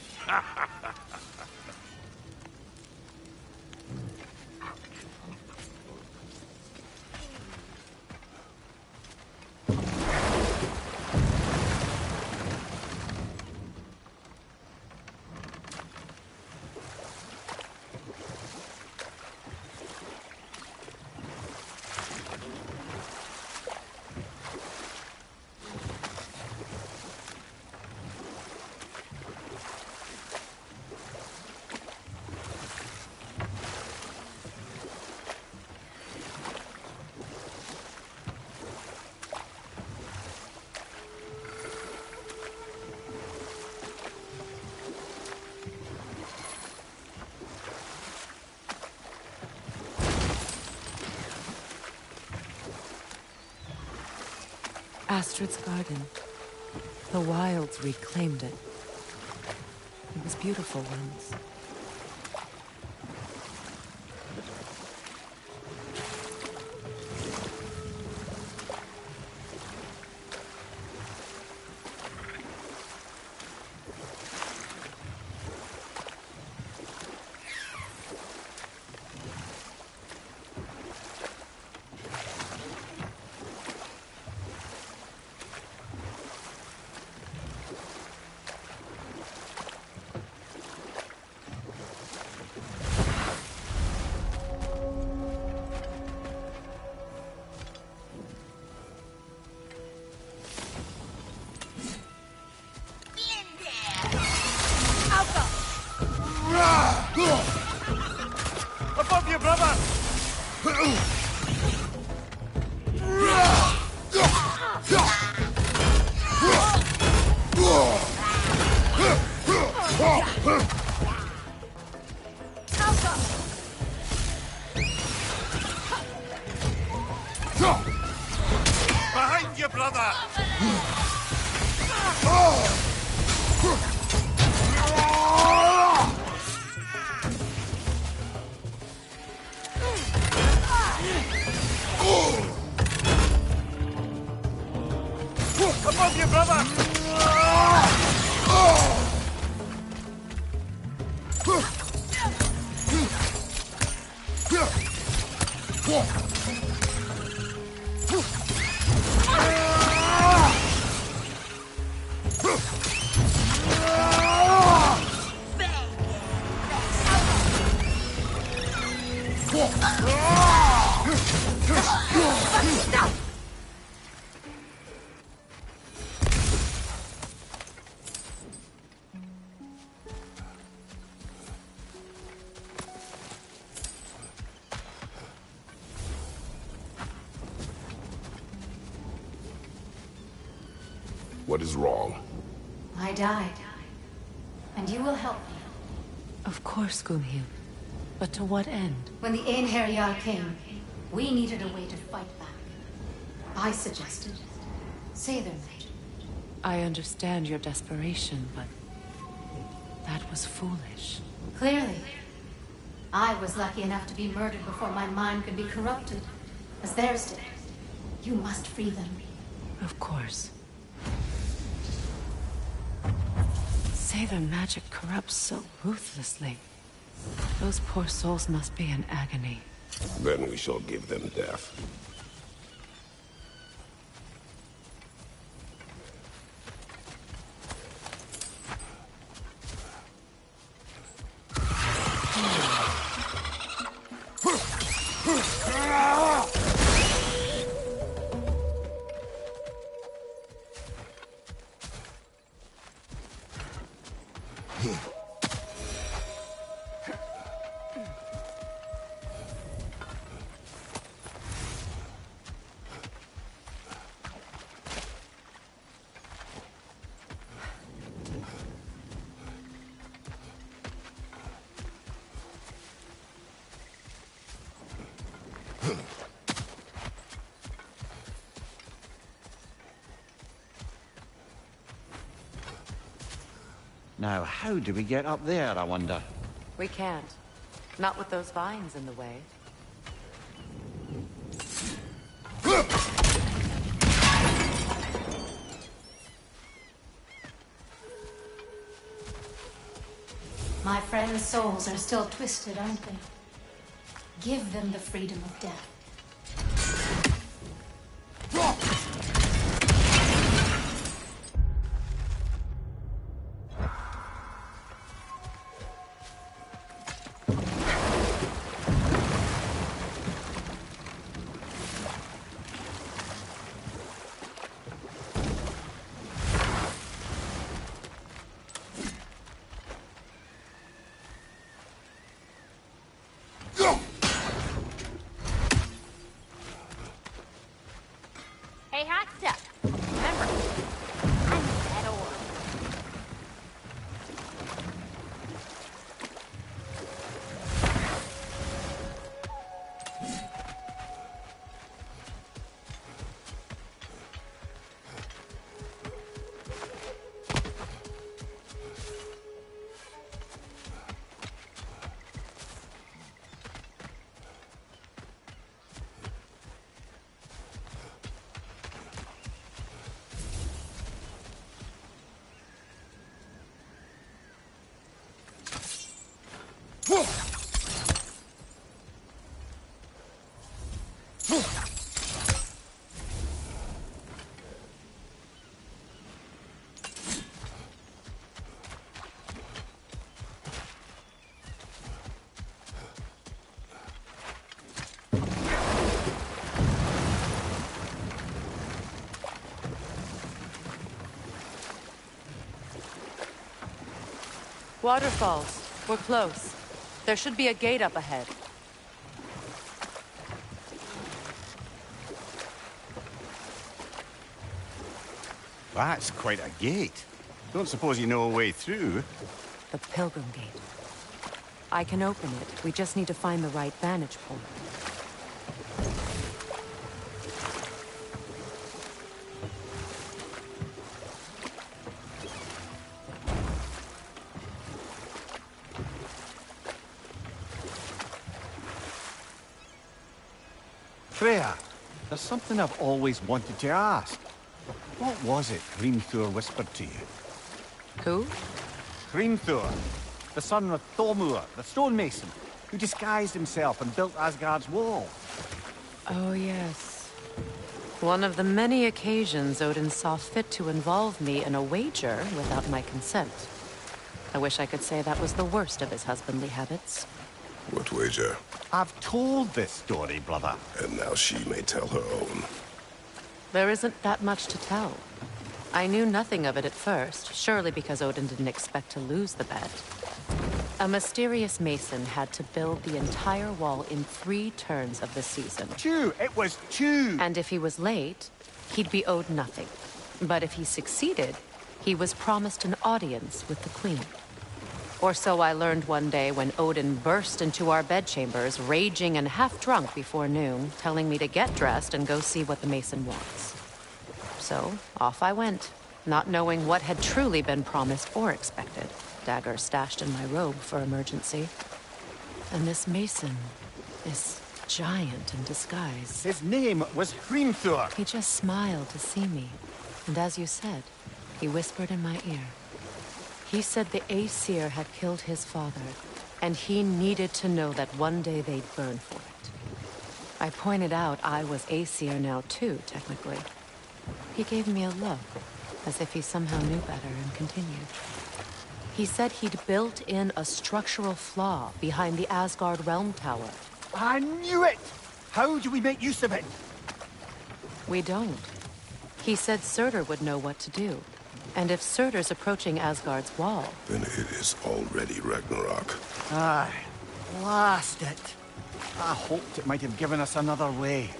[SPEAKER 1] Astrid's garden. The wilds reclaimed it. It was beautiful once.
[SPEAKER 6] Above you, brother! Behind you, brother! Above you, brother!
[SPEAKER 2] What is wrong?
[SPEAKER 11] I died. And you will help me.
[SPEAKER 1] Of course, Gunhild. But to what end?
[SPEAKER 11] When the Einherjar came, we needed a way to fight back. I suggested Say their magic.
[SPEAKER 1] I understand your desperation, but that was foolish.
[SPEAKER 11] Clearly. I was lucky enough to be murdered before my mind could be corrupted, as theirs did. You must free them.
[SPEAKER 1] Of course. Say their magic corrupts so ruthlessly. Those poor souls must be in agony.
[SPEAKER 2] Then we shall give them death.
[SPEAKER 7] Now, how do we get up there, I wonder?
[SPEAKER 1] We can't. Not with those vines in the way.
[SPEAKER 11] My friends' souls are still twisted, aren't they? Give them the freedom of death.
[SPEAKER 1] Waterfalls. We're close. There should be a gate up ahead.
[SPEAKER 7] That's quite a gate. Don't suppose you know a way through?
[SPEAKER 1] The Pilgrim Gate. I can open it. We just need to find the right vantage point.
[SPEAKER 7] Freya, there's something I've always wanted to ask. What was it Hrimthur whispered to you?
[SPEAKER 1] Who?
[SPEAKER 7] Hrimthur, the son of Thormur, the stonemason, who disguised himself and built Asgard's wall.
[SPEAKER 1] Oh, yes. One of the many occasions Odin saw fit to involve me in a wager without my consent. I wish I could say that was the worst of his husbandly habits.
[SPEAKER 2] What wager?
[SPEAKER 7] I've told this story, brother.
[SPEAKER 2] And now she may tell her own.
[SPEAKER 1] There isn't that much to tell. I knew nothing of it at first, surely because Odin didn't expect to lose the bet. A mysterious mason had to build the entire wall in 3 turns of the season.
[SPEAKER 7] 2! It was 2!
[SPEAKER 1] And if he was late, he'd be owed nothing. But if he succeeded, he was promised an audience with the queen. Or so I learned one day when Odin burst into our bedchambers, raging and half-drunk before noon, telling me to get dressed and go see what the mason wants. So, off I went, not knowing what had truly been promised or expected. Dagger stashed in my robe for emergency. And this mason is giant in disguise.
[SPEAKER 7] His name was Hrimthur.
[SPEAKER 1] He just smiled to see me. And as you said, he whispered in my ear. He said the Aesir had killed his father, and he needed to know that one day they'd burn for it. I pointed out I was Aesir now too, technically. He gave me a look, as if he somehow knew better, and continued. He said he'd built in a structural flaw behind the Asgard Realm Tower.
[SPEAKER 7] I knew it! How do we make use of it?
[SPEAKER 1] We don't. He said Surtur would know what to do. And if Surtur's approaching Asgard's wall...
[SPEAKER 2] Then it is already Ragnarok.
[SPEAKER 7] Aye. Blast it. I hoped it might have given us another way.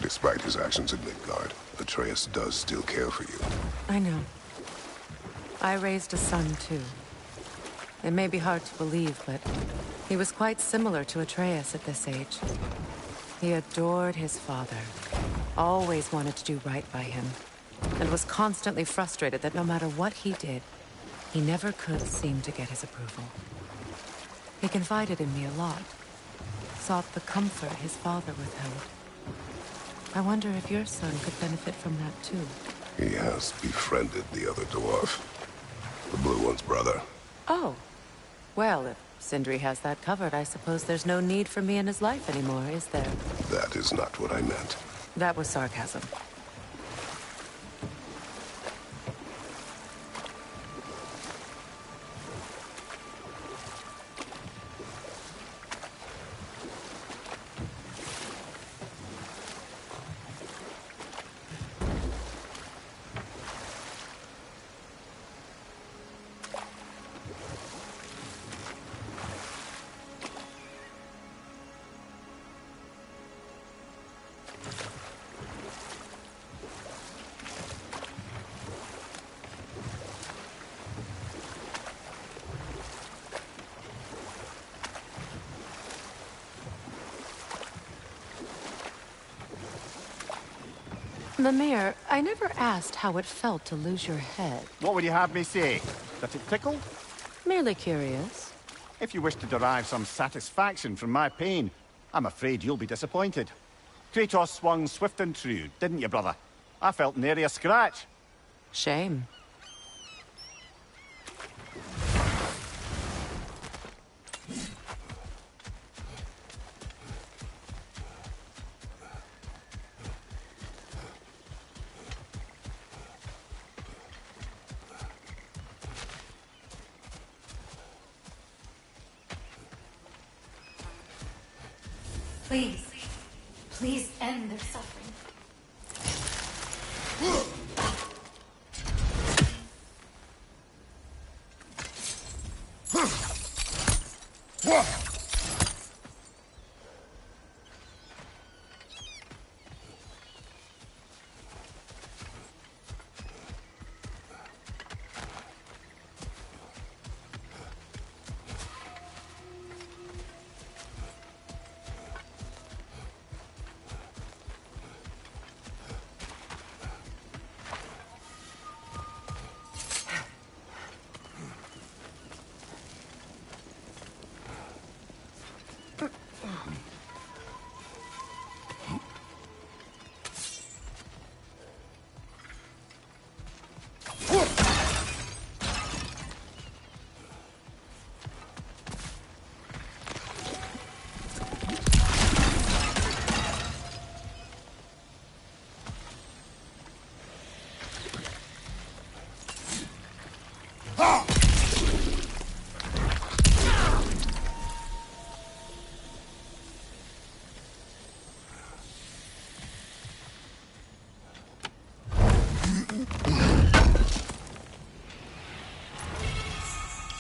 [SPEAKER 2] Despite his actions in Midgard, Atreus does still care for you.
[SPEAKER 1] I know. I raised a son, too. It may be hard to believe, but he was quite similar to Atreus at this age. He adored his father, always wanted to do right by him, and was constantly frustrated that no matter what he did, he never could seem to get his approval. He confided in me a lot, sought the comfort his father withheld. I wonder if your son could benefit from that, too.
[SPEAKER 2] He has befriended the other dwarf. The blue one's brother.
[SPEAKER 1] Oh. Well, if Sindri has that covered, I suppose there's no need for me in his life anymore, is there?
[SPEAKER 2] That is not what I meant.
[SPEAKER 1] That was sarcasm. Mimir, I never asked how it felt to lose your head.
[SPEAKER 7] What would you have me say? That it tickled?
[SPEAKER 1] Merely curious.
[SPEAKER 7] If you wish to derive some satisfaction from my pain, I'm afraid you'll be disappointed. Kratos swung swift and true, didn't you, brother? I felt nary a scratch.
[SPEAKER 1] Shame.
[SPEAKER 11] Please, please end their suffering.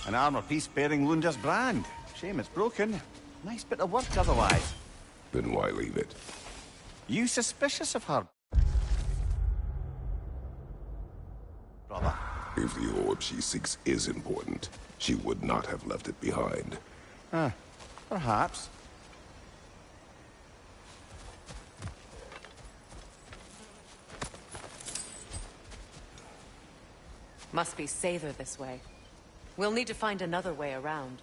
[SPEAKER 7] An armor piece bearing Lunda's brand. Shame it's broken. Nice bit of work otherwise.
[SPEAKER 2] Then why leave it?
[SPEAKER 7] You suspicious of her, brother?
[SPEAKER 2] If the orb she seeks is important, she would not have left it behind.
[SPEAKER 7] Perhaps.
[SPEAKER 1] Must be safer this way. We'll need to find another way around.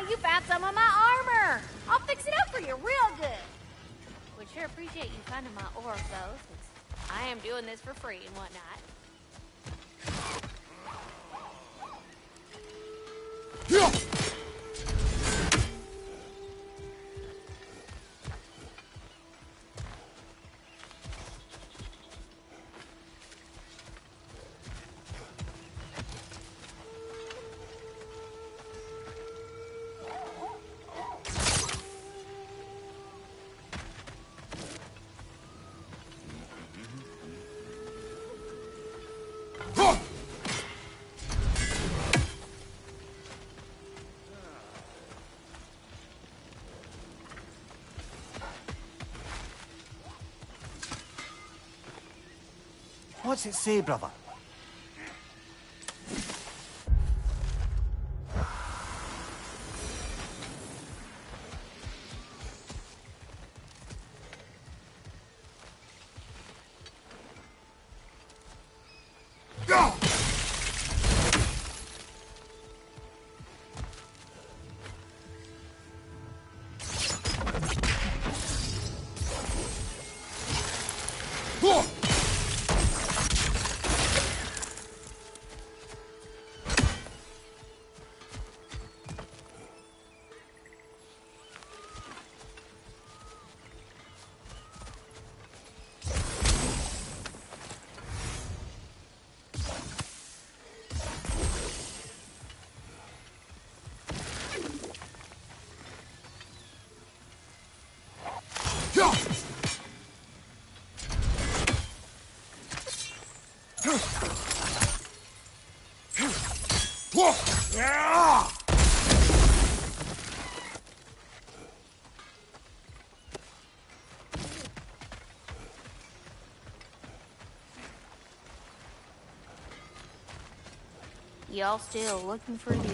[SPEAKER 3] You found some of my armor! I'll fix it up for you real good! Would sure appreciate you finding my orb, though, since I am doing this for free and whatnot.
[SPEAKER 7] What's it say, brother?
[SPEAKER 3] Y'all still looking for the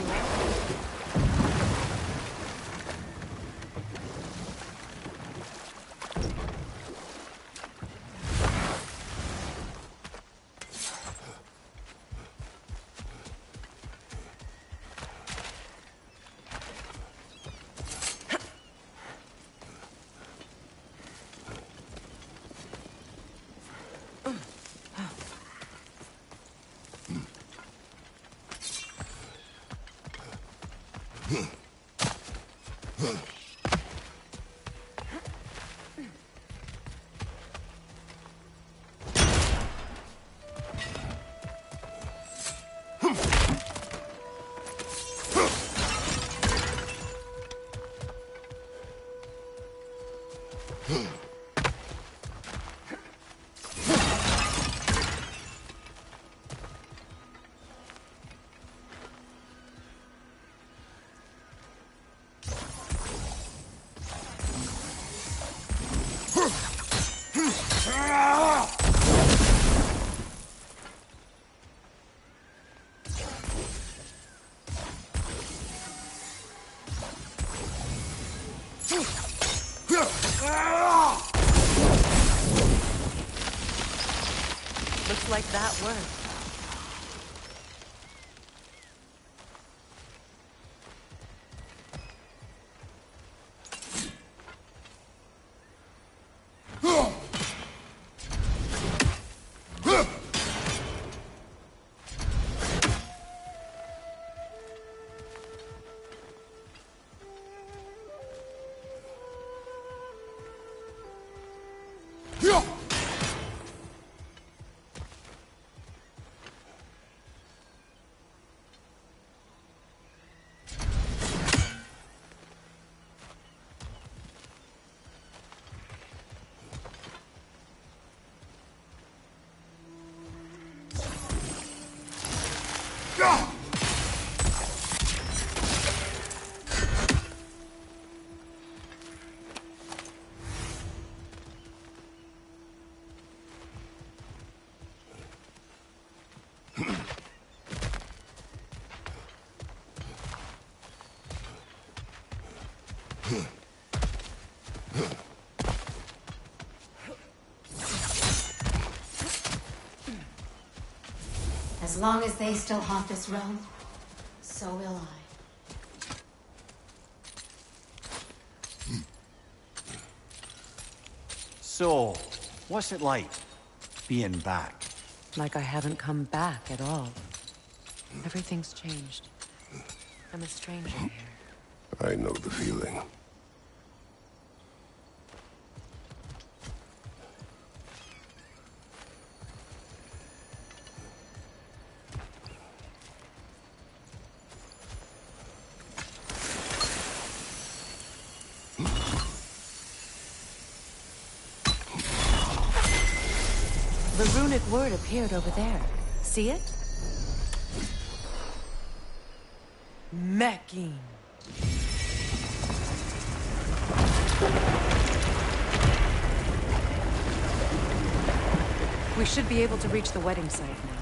[SPEAKER 1] Looks like that worked.
[SPEAKER 11] As long as they still haunt this realm, so will I.
[SPEAKER 7] So, what's it like, being back?
[SPEAKER 1] Like I haven't come back at all. Everything's changed. I'm a stranger here.
[SPEAKER 2] I know the feeling.
[SPEAKER 1] The runic word appeared over there. See it? Mecking. We should be able to reach the wedding site now.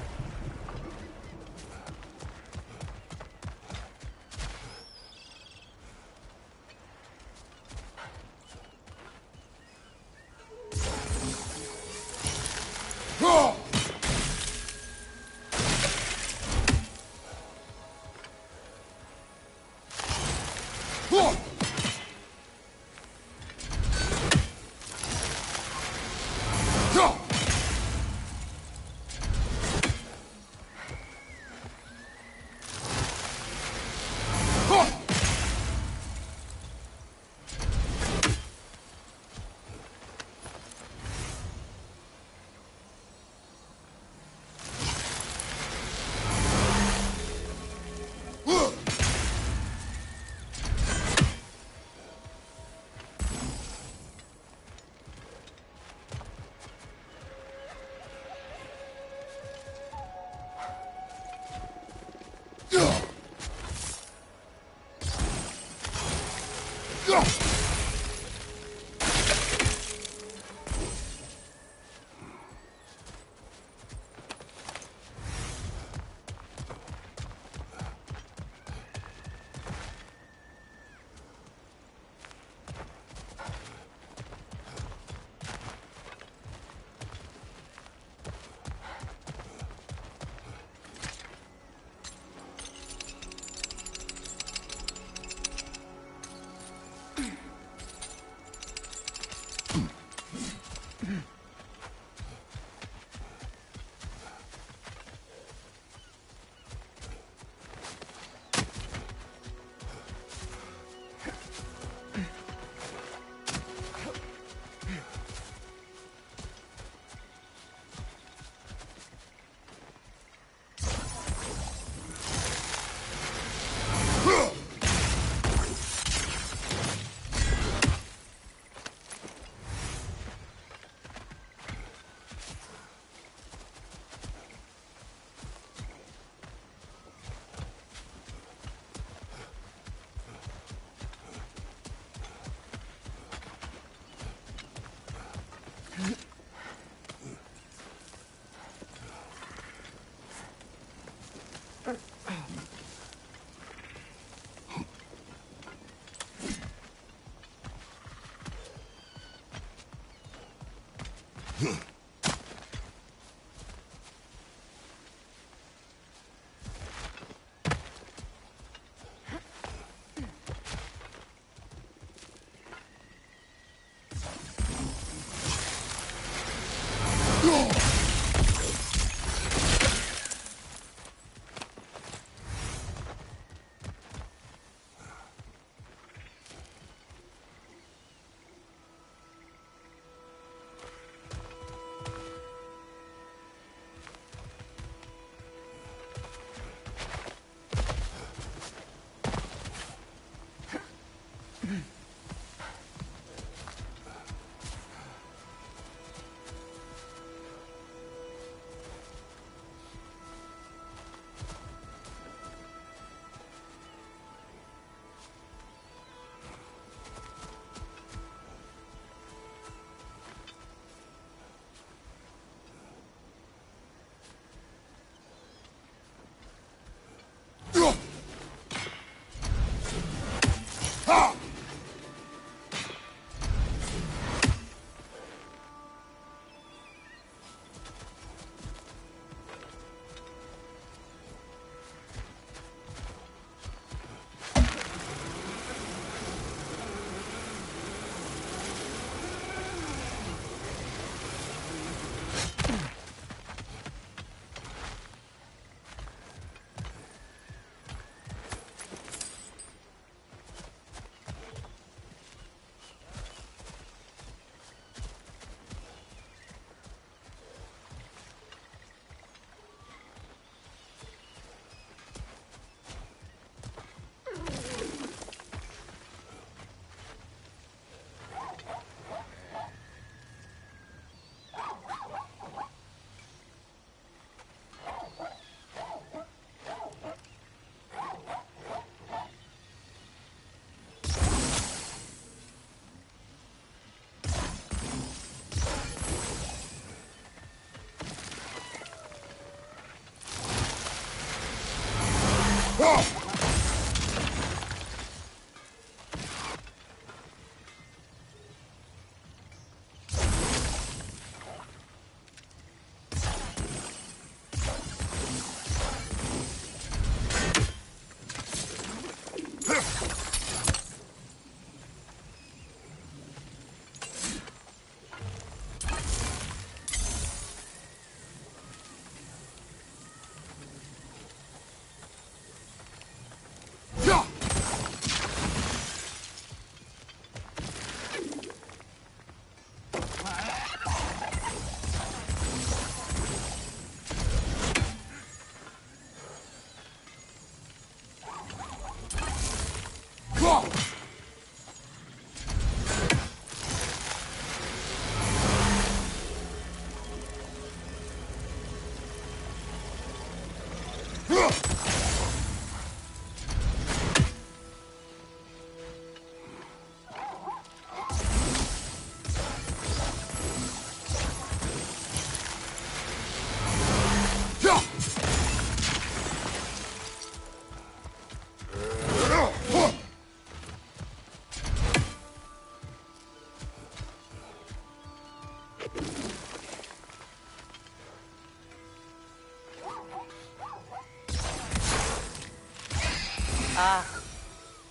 [SPEAKER 1] Ah,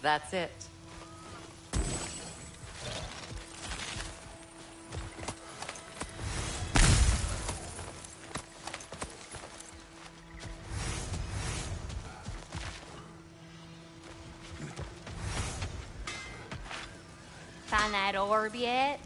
[SPEAKER 1] that's it.
[SPEAKER 3] Find that orb yet?